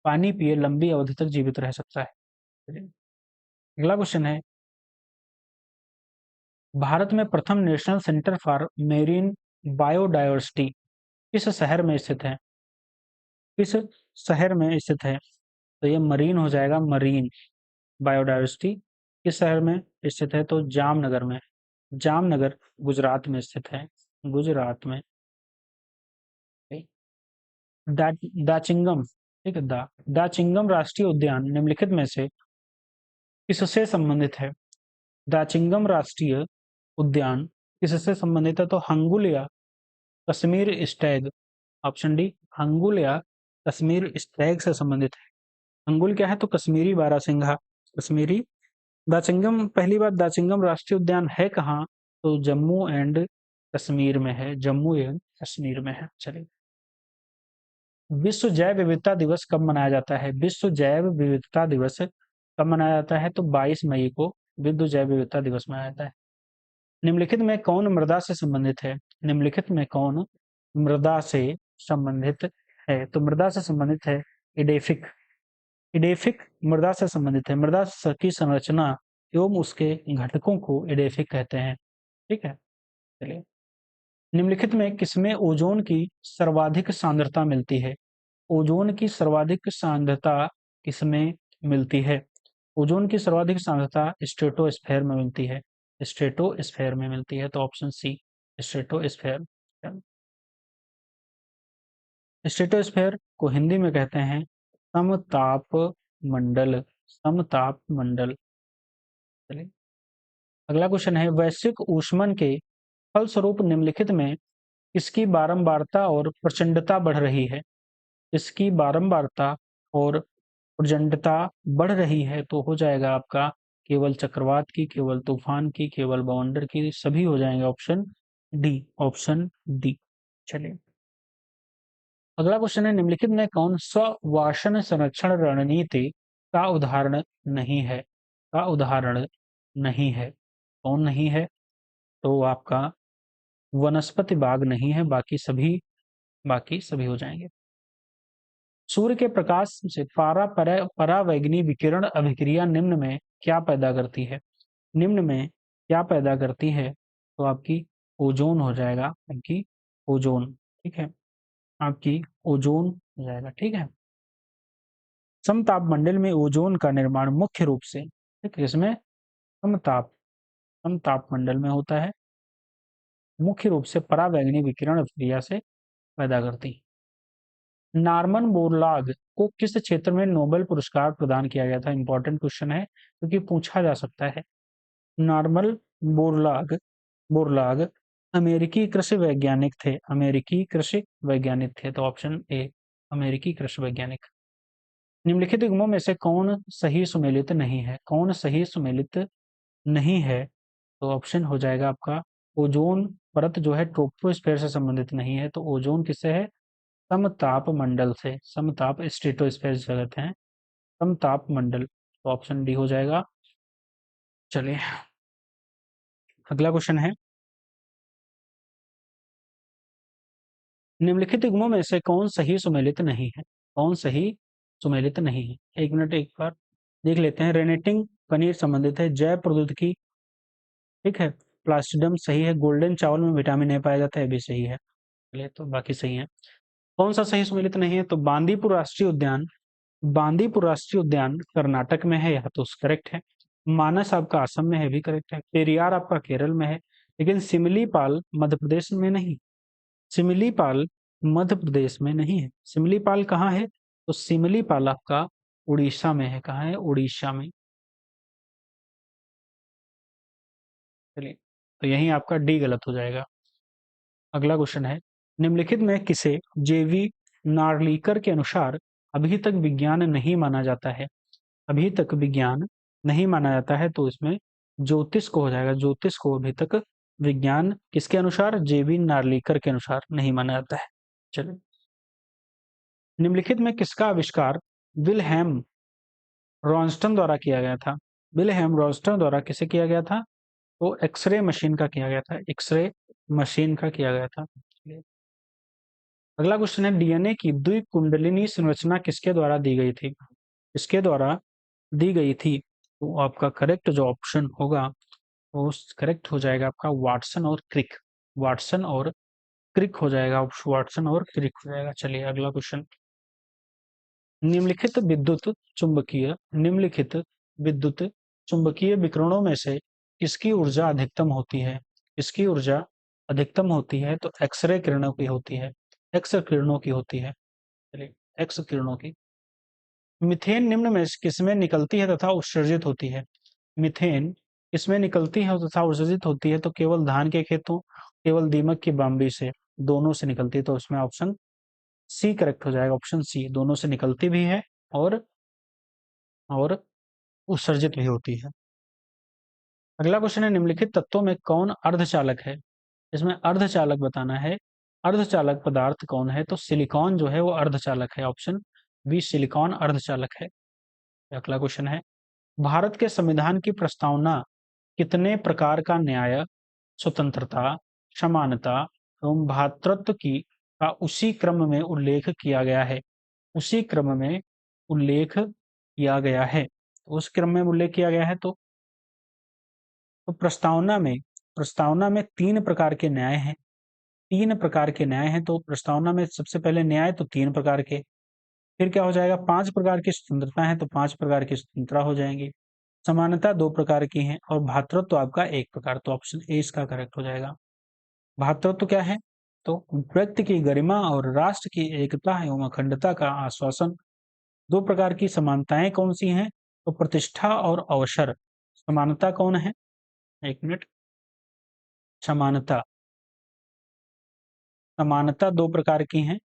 पानी पिए लंबी अवधि तक जीवित रह सकता है। अगला क्वेश्चन है, भारत में प्रथम national centre for marine biodiversity किस शहर में स्थित है? किस शहर में स्थित है? तो ये मरीन हो जाएगा, मरीन बायोडायवर्सिटी किस शहर में स्थित है? तो जामनगर में, जामनगर गुजरात में स्थित है, गुजरात में। दाचिंगम, ठीक है, दाचिंगम राष्ट्रीय उद्यान निम्नलिखित में से किससे संबंधित है? दाचिंगम राष्ट्रीय उद्यान किससे संबंधित है? तो हंगुल या Kashmir Stag, option D hangul या कश्मीर स्टैग से संबंधित है। हंगुल क्या है? तो कश्मीरी बारहसिंघा, कश्मीरी। दाचिंगम, पहली बात दाचिंगम राष्ट्रीय उद्यान है कहाँ? तो जम्मू एंड कश्मीर में है, जम्मू एंड कश्मीर में है। चलिए विश्व जैव विविधता दिवस कब मनाया जाता है? विश्व जैव विविधता दिवस कब मनाया जाता है? तो 22 मई को विश्व जैव विविधता दिवस मनाया जाता है। निम्नलिखित में कौन मृदा से संबंधित है? निम्नलिखित में कौन मृदा से संबंधित है? तो मृदा से संबंधित है इडेफिक, इडेफिक मृदा से संबंधित है। मृदा की संरचना एवं उसके घटकों को इडेफिक कहते हैं। ठीक है। चलिए, निम्नलिखित में किसमें ओजोन की सर्वाधिक सांद्रता मिलती है? ओजोन की सर्वाधिक सांद्रता किसमें मिलती है? ओजोन की सर्वाधिक सांद्रता स्ट्रेटोस्फेयर में मिलती है। स्ट्रेटोस्फेयर में मिलती है, तो ऑप्शन सी, स्ट्रेटोस्फेयर। स्ट्रेटोस्फेयर को हिंदी में कहते हैं समताप मंडल। समताप मंडल। चलिए, अगला क्वेश्चन है, वैश्विक ऊष्मन के फलस्वरूप निम्नलिखित में किसकी बारंबारता और प्रचंडता बढ़ रही है? इसकी बारंबारता और प्रचंडता बढ़ रही है, तो हो जाएगा आपका केवल चक्रवात की, केवल तूफान की, केवल बवंडर की, सभी हो जाएंगे ऑप्शन डी। Option D. चलिए, अगला क्वेश्चन है, निम्नलिखित में कौन स्ववासन संरक्षण रणनीति का उदाहरण नहीं है? का उदाहरण नहीं है, कौन नहीं है? तो आपका वनस्पति बाग नहीं है, बाकी सभी हो जाएंगे। सूर्य के प्रकाश से परावैंगनी विकिरण अभिक्रिया निम्न में क्या पैदा करती है? निम्न में क्या पैदा करती है? तो आपकी ओजोन हो जाएगा, आपकी ओजोन। ठीक है, आपकी ओजोन हो जाएगा। ठीक है, समताप मंडल में ओजोन का निर्माण मुख्य रूप से, ठीक है, इसमें समताप समताप मंडल में होता है, मुख्य रूप से परावैंगनी विकिरण अभिक्रिया से पैदा करती है। नॉर्मन बोरलॉग को किस क्षेत्र में नोबेल पुरस्कार प्रदान किया गया था? इंपॉर्टेंट क्वेश्चन है क्योंकि पूछा जा सकता है। नॉर्मन बोरलॉग बोरलॉग अमेरिकी कृषि वैज्ञानिक थे। अमेरिकी कृषि वैज्ञानिक थे, तो ऑप्शन ए, अमेरिकी कृषि वैज्ञानिक। निम्नलिखित युग्मों में से कौन सही सुमेलित नहीं है? कौन सही सुमेलित नहीं है? तो ऑप्शन हो जाएगा आपका ओजोन परत जो है ट्रोपोस्फेयर से संबंधित नहीं है, तो ओजोन किससे है? समताप मंडल से। समताप स्ट्रेटोस्फेयर जिसे कहते हैं, समताप मंडल, तो ऑप्शन डी हो जाएगा। चलिए, अगला क्वेश्चन है, निम्नलिखित युग्मों में से कौन सही सुमेलित नहीं है? कौन सही सुमेलित नहीं है? एक मिनट, एक बार देख लेते हैं। रेनेटिंग पनीर संबंधित है, जैव प्रौद्योगिकी, ठीक है, प्लास्टिडम सही है, गोल्डन चावल में विटामिन ए पाया जाता है, भी सही है। चलिए, तो बाकी सही है। कौन सा सही सुमेलित नहीं है? तो बांदीपुर राष्ट्रीय उद्यान, बांदीपुर राष्ट्रीय उद्यान कर्नाटक में है, यह तो करेक्ट है। मानस आपका असम में है, भी करेक्ट है। पेरियार आपका केरल में है, लेकिन सिमलीपाल मध्य प्रदेश में नहीं। सिमलीपाल मध्य प्रदेश में नहीं है। सिमलीपाल कहाँ है? तो सिमलीपाल आपका उड़ीसा में है। कहाँ है? उड़ीसा में। चलिए, तो यही आपका डी गलत हो जाएगा। अगला क्वेश्चन है, निम्नलिखित में किसे जेवी नार्लिकर के अनुसार अभी तक विज्ञान नहीं माना जाता है? अभी तक विज्ञान नहीं माना जाता है, तो इसमें ज्योतिष को हो जाएगा। ज्योतिष को अभी तक विज्ञान किसके अनुसार? जेवी नार्लिकर के अनुसार नहीं माना जाता है। चलिए, निम्नलिखित में किसका आविष्कार विल्हेम रॉन्स्टन द्वारा किया गया था? विल्हेम रॉन्स्टन द्वारा किसे किया गया था? तो एक्सरे मशीन का किया गया था। एक्सरे मशीन का किया गया था। अगला क्वेश्चन है, डीएनए की द्विकुंडलिनी संरचना किसके द्वारा दी गई थी? किसके द्वारा दी गई थी? तो आपका करेक्ट जो ऑप्शन होगा वो करेक्ट हो जाएगा आपका वाटसन और क्रिक। वाटसन और क्रिक हो जाएगा, वाटसन और क्रिक हो जाएगा। चलिए, अगला क्वेश्चन, निम्नलिखित विद्युत चुंबकीय निम्नलिखित विद्युत चुंबकीय विकिरणों में से किसकी ऊर्जा अधिकतम होती है? इसकी ऊर्जा अधिकतम होती है, तो एक्सरे किरणों की होती है। एक्स किरणों की होती है। चलिए, एक्स किरणों की। मीथेन निम्न में से किसमें निकलती है तथा उत्सर्जित होती है? मीथेन किसमें निकलती है तथा उत्सर्जित होती है? तो केवल धान के खेतों, केवल दीमक की बाम्बी से, दोनों से निकलती है, तो इसमें ऑप्शन सी करेक्ट हो जाएगा। ऑप्शन सी, दोनों से निकलती भी है और उत्सर्जित भी होती है। अगला क्वेश्चन है, निम्नलिखित तत्वों में कौन अर्धचालक है? इसमें अर्धचालक बताना है। अर्धचालक पदार्थ कौन है? तो सिलिकॉन जो है वो अर्धचालक है। ऑप्शन बी, सिलिकॉन अर्धचालक है। अगला क्वेश्चन है, भारत के संविधान की प्रस्तावना कितने प्रकार का न्याय, स्वतंत्रता, समानता एवं भ्रातृत्व की का उसी क्रम में उल्लेख किया गया है? उसी क्रम में उल्लेख किया गया है। उस क्रम में उल्लेख किया गया है, तो प्रस्तावना में प्रस्तावना में 3 प्रकार के न्याय हैं। 3 प्रकार के न्याय हैं, तो प्रस्तावना में सबसे पहले न्याय तो 3 प्रकार के, फिर क्या हो जाएगा 5 प्रकार की स्वतंत्रता है तो 5 प्रकार की स्वतंत्रता हो जाएंगी। समानता 2 प्रकार की है और भ्रातृत्व तो आपका 1 प्रकार, तो ऑप्शन ए इसका करेक्ट हो जाएगा। भ्रातृत्व क्या है? तो व्यक्ति की गरिमा और राष्ट्र की एकता एवं अखंडता का आश्वासन। 2 प्रकार की समानताएं कौन सी हैं? तो प्रतिष्ठा और अवसर। समानता कौन है? 1 मिनट। समानता, समानता 2 प्रकार की हैं।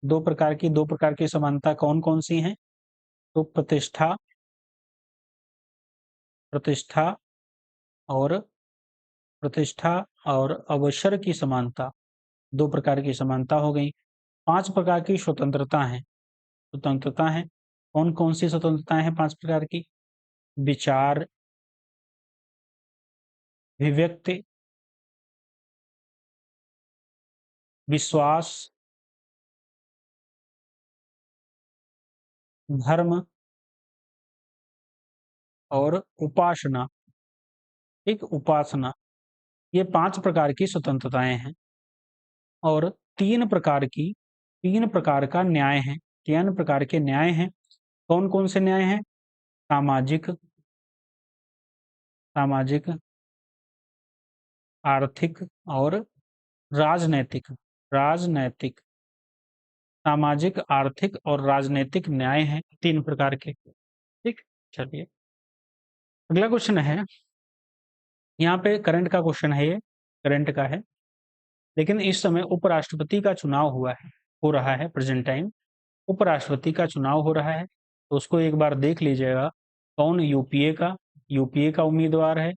2 प्रकार की समानता कौन-कौन सी हैं? तो प्रतिष्ठा, प्रतिष्ठा और प्रतिष्ठा और अवसर की समानता, 2 प्रकार की समानता हो गई। 5 प्रकार की स्वतंत्रता है, स्वतंत्रता है। कौन-कौन सी स्वतंत्रताएं हैं 5 प्रकार की? विचार, अभिव्यक्ति, विश्वास, धर्म और उपासना। एक उपासना, ये 5 प्रकार की स्वतंत्रताएं हैं और 3 प्रकार की 3 प्रकार का न्याय है। 3 प्रकार के न्याय हैं। कौन-कौन से न्याय हैं? सामाजिक, सामाजिक, आर्थिक और राजनैतिक। राजनैतिक, सामाजिक, आर्थिक और राजनैतिक न्याय हैं 3 प्रकार के। ठीक, चलिए अगला क्वेश्चन है, यहाँ पे करंट का क्वेश्चन है, ये करंट का है। लेकिन इस समय उपराष्ट्रपति का चुनाव हुआ है, हो रहा है प्रेजेंट टाइम। उपराष्ट्रपति का चुनाव हो रहा है, तो उसको एक बार देख लीजिएगा। कौन यूपीए का उम्मीदवार है,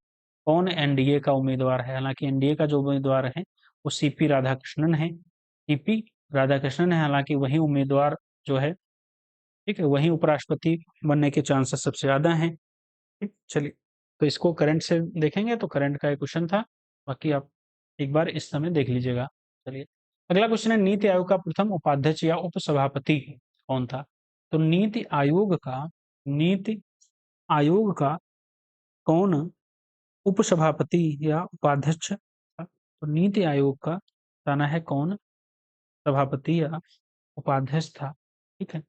कौन एनडीए का उम्मीदवार है। हालांकि एनडीए का जो उम्मीदवार है वो सीपी राधाकृष्णन है, सीपी राधाकृष्णन है। हालांकि वही उम्मीदवार जो है, ठीक है, वही उपराष्ट्रपति बनने के चांसेस सबसे ज्यादा हैं। ठीक, चलिए तो इसको करंट से देखेंगे, तो करंट का एक क्वेश्चन था, बाकी आप एक बार इस समय देख लीजिएगा। चलिए अगला क्वेश्चन है, नीति आयोग का प्रथम उपाध्यक्ष या उपसभापति कौन था? तो नीति आयोग का कौन उपसभापति या उपाध्यक्ष था? तो नीति आयोग का बताना है कौन सभापति या उपाध्यक्ष था। ठीक है,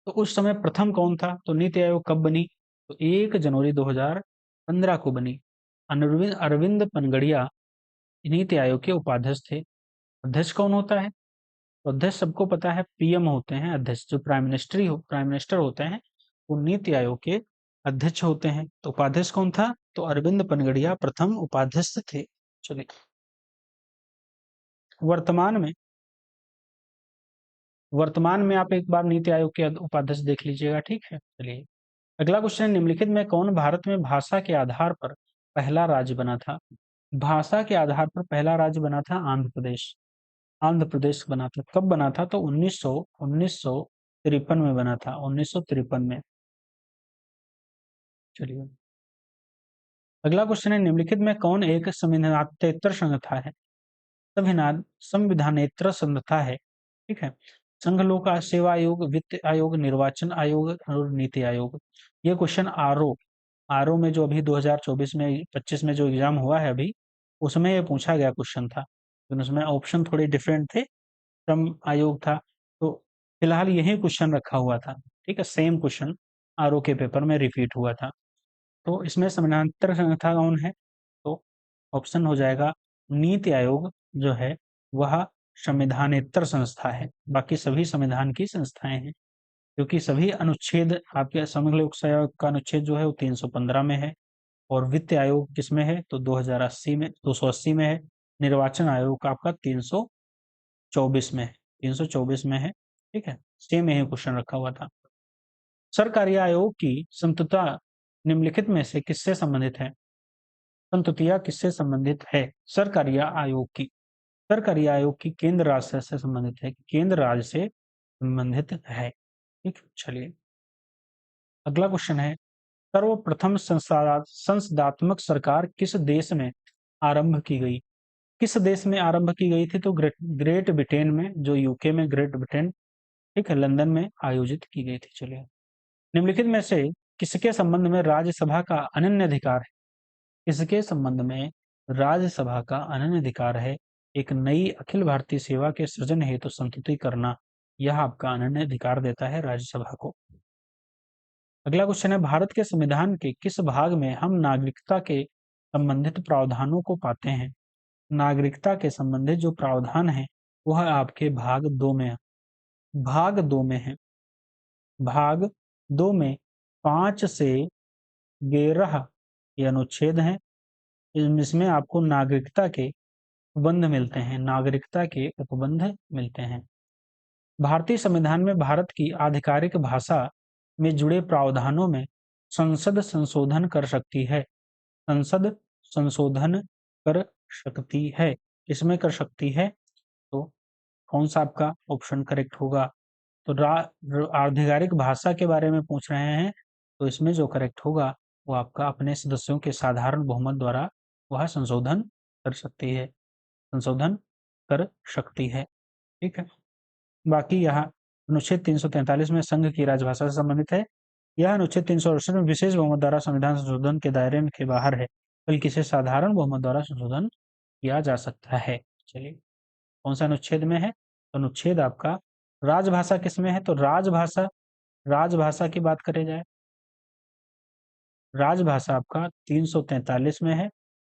तो उस समय प्रथम कौन था? तो नीति आयोग कब बनी? तो 1 जनवरी 2015 को बनी। अरविंद पनगड़िया नीति आयोग के उपाध्यक्ष थे। अध्यक्ष कौन होता है? तो अध्यक्ष सबको पता है, पीएम होते हैं अध्यक्ष, जो प्राइम मिनिस्टर होते हैं, वो नीति आयोग के अध्यक्ष होते हैं। तो उपाध्यक्ष कौन था? तो अरविंद पनगड़िया प्रथम उपाध्यक्ष थे। चलिए वर्तमान में आप एक बार नीति आयोग के उपाध्यक्ष देख लीजिएगा। ठीक है, चलिए अगला क्वेश्चन है, निम्नलिखित में कौन भारत में भाषा के आधार पर पहला राज्य बना था? भाषा के आधार पर पहला राज्य बना था आंध्र प्रदेश। आंध्र प्रदेश बना था। कब बना था? तो 1953 में बना था, 1953 में। चलिए अगला क्वेश्चन है, निम्नलिखित में कौन एक संविधानेतर संस्था है? संविधानेतर संस्था है। ठीक है, संघ लोक सेवा आयोग, वित्त आयोग, निर्वाचन आयोग और नीति आयोग। ये क्वेश्चन आरओ में जो अभी 2024 में 25 में जो एग्जाम हुआ है अभी, उसमें ये पूछा गया क्वेश्चन था। तो उसमें ऑप्शन थोड़े डिफरेंट थे, श्रम आयोग था। तो फिलहाल यही क्वेश्चन रखा हुआ था। ठीक है, सेम क्वेश्चन आरओ के पेपर में रिपीट हुआ था। तो इसमें समानांतर संस्था कौन है? तो ऑप्शन हो जाएगा नीति आयोग जो है वह संविधानेतर संस्था है। बाकी सभी संविधान की संस्थाएं हैं, क्योंकि सभी अनुच्छेद आपके संघ लोक सेवा का अनुच्छेद जो है वो 315 में है, और वित्त आयोग किसमें है? तो 280 में है। निर्वाचन आयोग का आपका 324 में है, 324 में है। ठीक है, सेम यही क्वेश्चन रखा हुआ था। सरकारी आयोग की संतुता निम्नलिखित में से किससे संबंधित है? संतुतिया किससे संबंधित है? सरकारी आयोग की केंद्र राज्य से संबंधित है, केंद्र राज्य से संबंधित है। ठीक, चलिए अगला क्वेश्चन है, सर्वप्रथम संसदात्मक सरकार किस देश में आरंभ की गई? किस देश में आरंभ की गई थी? तो ग्रेट ब्रिटेन में, जो यूके में ग्रेट ब्रिटेन, ठीक है, लंदन में आयोजित की गई थी। चलिए निम्नलिखित में से किसके संबंध में राज्यसभा का अनन्य अधिकार है? किसके संबंध में राज्यसभा का अनन्य अधिकार है एक नई अखिल भारतीय सेवा के सृजन हेतु संस्तुति करना। यह आपका अनन्य अधिकार देता है राज्यसभा को। अगला क्वेश्चन है, भारत के संविधान के किस भाग में हम नागरिकता के संबंधित प्रावधानों को पाते हैं? नागरिकता के संबंधित जो प्रावधान है वह आपके भाग 2 में है। भाग 2 में है। भाग 2 में 5 से 11 ये अनुच्छेद हैं। इसमें आपको नागरिकता के उपबंध मिलते हैं। नागरिकता के उपबंध मिलते हैं। भारतीय संविधान में भारत की आधिकारिक भाषा में जुड़े प्रावधानों में संसद संशोधन कर सकती है। संसद संशोधन कर सकती है। इसमें कर सकती है तो कौन सा आपका ऑप्शन करेक्ट होगा? तो आधिकारिक भाषा के बारे में पूछ रहे हैं तो इसमें जो करेक्ट होगा वो आपका अपने सदस्यों के साधारण बहुमत द्वारा वह संशोधन कर सकती है। संशोधन कर सकती है। ठीक है। बाकी यहाँ अनुच्छेद 343 में संघ की राजभाषा से संबंधित है। यह अनुच्छेद 368 में विशेष बहुमत द्वारा संविधान संशोधन के दायरे के बाहर है, बल्कि इसे साधारण बहुमत द्वारा संशोधन किया जा सकता है। चलिए, कौन सा अनुच्छेद में है? तो अनुच्छेद आपका राजभाषा किस में है? तो राजभाषा की बात करें जाए, राजभाषा आपका 343 में है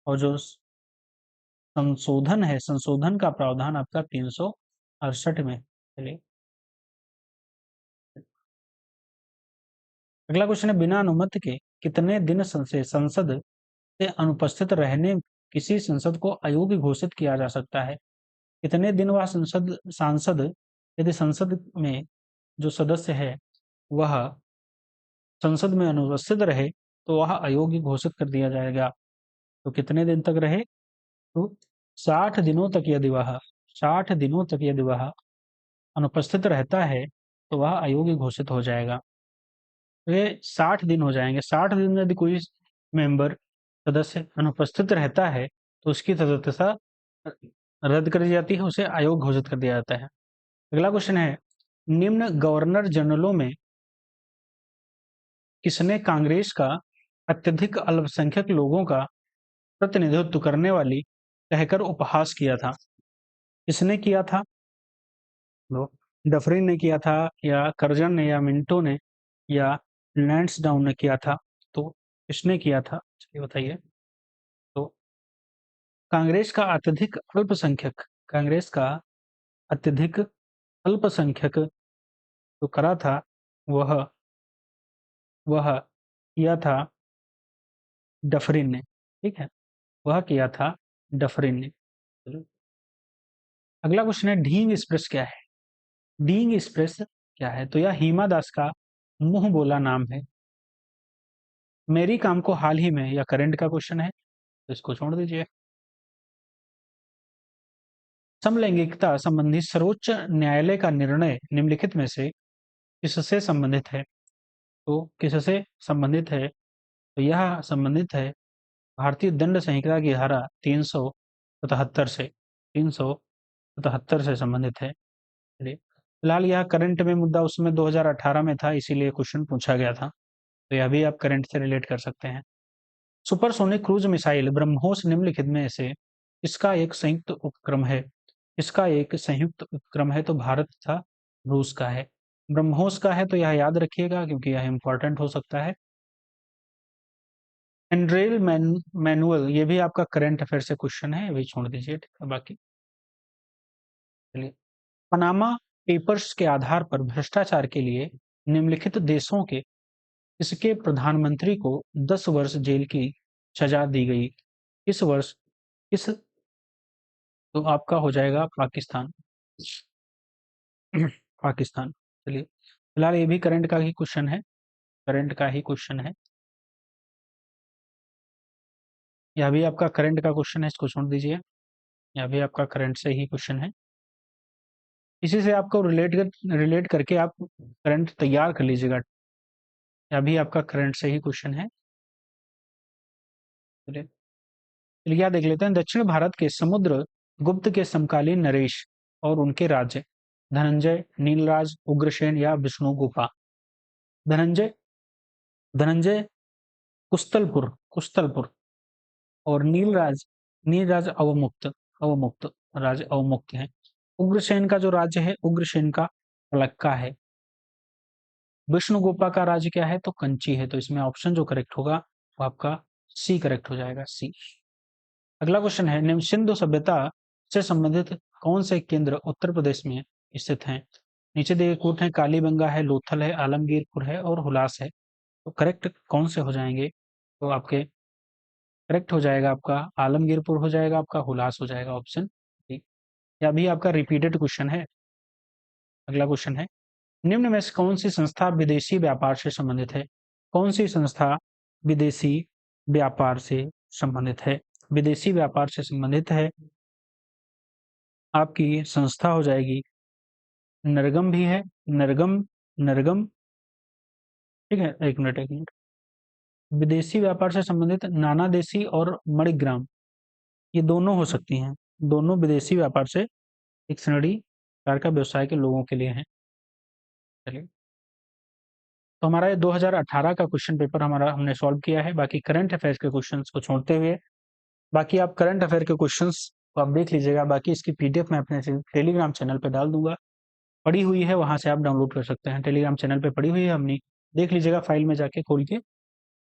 और जो संशोधन है, संशोधन का प्रावधान आपका 368 में। चलिए, अगला क्वेश्चन है, बिना अनुमति के कितने दिन से संसद से अनुपस्थित रहने किसी सांसद को अयोग्य घोषित किया जा सकता है? कितने दिन वह सांसद यदि संसद में जो सदस्य है वह संसद में अनुपस्थित रहे तो वह अयोग्य घोषित कर दिया जाएगा। तो कितने दिन तक रहे? तो 60 दिनों तक यदि वह 60 दिनों तक यदि वह अनुपस्थित रहता है तो वह अयोग्य घोषित हो जाएगा। तो ये 60 दिन हो जाएंगे। 60 दिन में यदि कोई मेंबर सदस्य अनुपस्थित रहता है तो उसकी सदस्यता रद्द कर दी जाती है, उसे अयोग्य घोषित कर दिया जाता है। अगला क्वेश्चन है, निम्न गवर्नर जनरलों में किसने कांग्रेस का अत्यधिक अल्पसंख्यक लोगों का प्रतिनिधित्व करने वाली कहकर उपहास किया था? किसने किया था? डफरिन ने किया था या कर्जन ने या मिंटो ने या लैंसडाउन ने किया था? तो किसने किया था? चलिए बताइए। तो कांग्रेस का अत्यधिक अल्पसंख्यक जो करा था वह वह किया था डफरिन ने। ठीक है, वह किया था डफरिन ने। अगला क्वेश्चन है, ढींग एक्सप्रेस क्या है? ढींग एक्सप्रेस क्या है? तो यह हिमा दास का मुंह बोला नाम है। मेरी काम को हाल ही में, या करंट का क्वेश्चन है तो इसको छोड़ दीजिए। समलैंगिकता संबंधी सर्वोच्च न्यायालय का निर्णय निम्नलिखित में से किससे संबंधित है? तो किससे संबंधित है? तो यह संबंधित है भारतीय दंड संहिता की धारा 377 से 377 से संबंधित है। चलिए, फिलहाल यह करंट में मुद्दा उसमें 2018 में था, इसीलिए क्वेश्चन पूछा गया था, तो यह भी आप करंट से रिलेट कर सकते हैं। सुपरसोनिक क्रूज मिसाइल ब्रह्मोस निम्नलिखित में से इसका एक संयुक्त उपक्रम है? इसका एक संयुक्त उपक्रम है तो भारत तथा रूस का है। ब्रह्मोस का है तो यह याद रखिएगा क्योंकि यह इंपॉर्टेंट हो सकता है। एंड्रेल मैनुअल, ये भी आपका करंट अफेयर से क्वेश्चन है, ये भी छोड़ दीजिए। ठीक है, बाकी चलिए, पनामा पेपर्स के आधार पर भ्रष्टाचार के लिए निम्नलिखित देशों के इसके प्रधानमंत्री को 10 वर्ष जेल की सजा दी गई। इस वर्ष इस तो आपका हो जाएगा पाकिस्तान। पाकिस्तान। चलिए, फिलहाल ये भी करंट का ही क्वेश्चन है, करंट का ही क्वेश्चन है। यह भी आपका करंट का क्वेश्चन है, इसको छोड़ दीजिए। यह भी आपका करंट से ही क्वेश्चन है। इसी से आपको रिलेट करके आप करंट तैयार कर लीजिएगा। यह भी आपका करंट से ही क्वेश्चन है। चलिए, यह देख लेते हैं, दक्षिण भारत के समुद्र गुप्त के समकालीन नरेश और उनके राज्य धनंजय, नीलराज, उग्रसेन या विष्णु गुफा। धनंजय धनंजय कुस्तलपुर कुस्तलपुर और नीलराज नील राज्य अवमुक्त, अवमुक्त राज्य अवमुक्त है। उग्रसेन का जो राज्य है, उग्रसेन का अलक्का है। विष्णुगुप्ता का राज्य क्या है? तो कंची है। तो इसमें ऑप्शन जो करेक्ट होगा वो आपका सी करेक्ट हो जाएगा, सी। अगला क्वेश्चन है, निम्न सिंधु सभ्यता से संबंधित कौन से केंद्र उत्तर प्रदेश में स्थित हैं? नीचे दिए कूट है, कालीबंगा है, लोथल है, आलमगीरपुर है और हुलास है। तो करेक्ट कौन से हो जाएंगे? तो आपके करेक्ट हो जाएगा आपका आलमगीरपुर हो जाएगा, आपका हुलास हो जाएगा, ऑप्शन डी। या भी आपका रिपीटेड क्वेश्चन है। अगला क्वेश्चन है, निम्न में से कौन सी संस्था विदेशी व्यापार से संबंधित है? कौन सी संस्था विदेशी व्यापार से संबंधित है? विदेशी व्यापार से संबंधित है आपकी संस्था हो जाएगी, नरगम भी है, नरगम, नरगम, ठीक है, एक मिनट। विदेशी व्यापार से संबंधित नाना देशी और मणिग्राम, ये दोनों हो सकती हैं। दोनों विदेशी व्यापार से एक श्रेणी प्रकार का व्यवसाय के लोगों के लिए है। चलिए, तो हमारा ये 2018 का क्वेश्चन पेपर हमारा हमने सॉल्व किया है। बाकी करंट अफेयर्स के क्वेश्चंस को छोड़ते हुए बाकी आप करंट अफेयर के क्वेश्चंस को आप देख लीजिएगा। बाकी इसकी पीडीएफ मैं अपने टेलीग्राम चैनल पे डाल दूंगा, पड़ी हुई है, वहां से आप डाउनलोड कर सकते हैं। टेलीग्राम चैनल पे पड़ी हुई है हमने, देख लीजिएगा फाइल में जाके खोल के।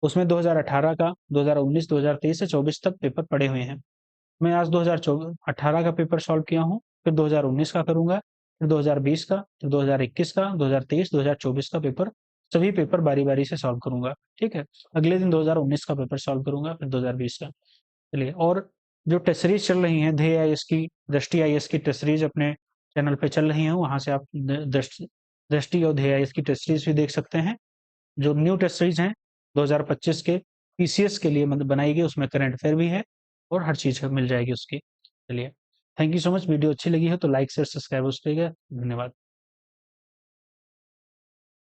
उसमें 2018 का, 2019, 2023 से 24 तक पेपर पड़े हुए हैं। मैं आज 2018 का पेपर सॉल्व किया हूँ, फिर 2019 का करूंगा, फिर 2020 का, फिर 2021 का, 2023, 2024 का पेपर, सभी पेपर बारी बारी से सॉल्व करूंगा। ठीक है, अगले दिन 2019 का पेपर सॉल्व करूंगा, फिर 2020 का। चलिए, और जो टेस्ट सीरीज चल रही हैं, ध्येय आईएएस की, दृष्टि आईएएस की टेस्ट सीरीज अपने चैनल पे चल रही हैं, वहां से आप दृष्टि और ध्येय आईएएस की टेस्ट सीरीज भी देख सकते हैं। जो न्यू टेस्ट सीरीज हैं 2025 के पीसीएस के लिए मतलब बनाई गई, उसमें करंट अफेयर भी है और हर चीज मिल जाएगी उसकी। चलिए, thank you so much. Video अच्छी लगी है तो लाइक शेयर सब्सक्राइब करिएगा। धन्यवाद।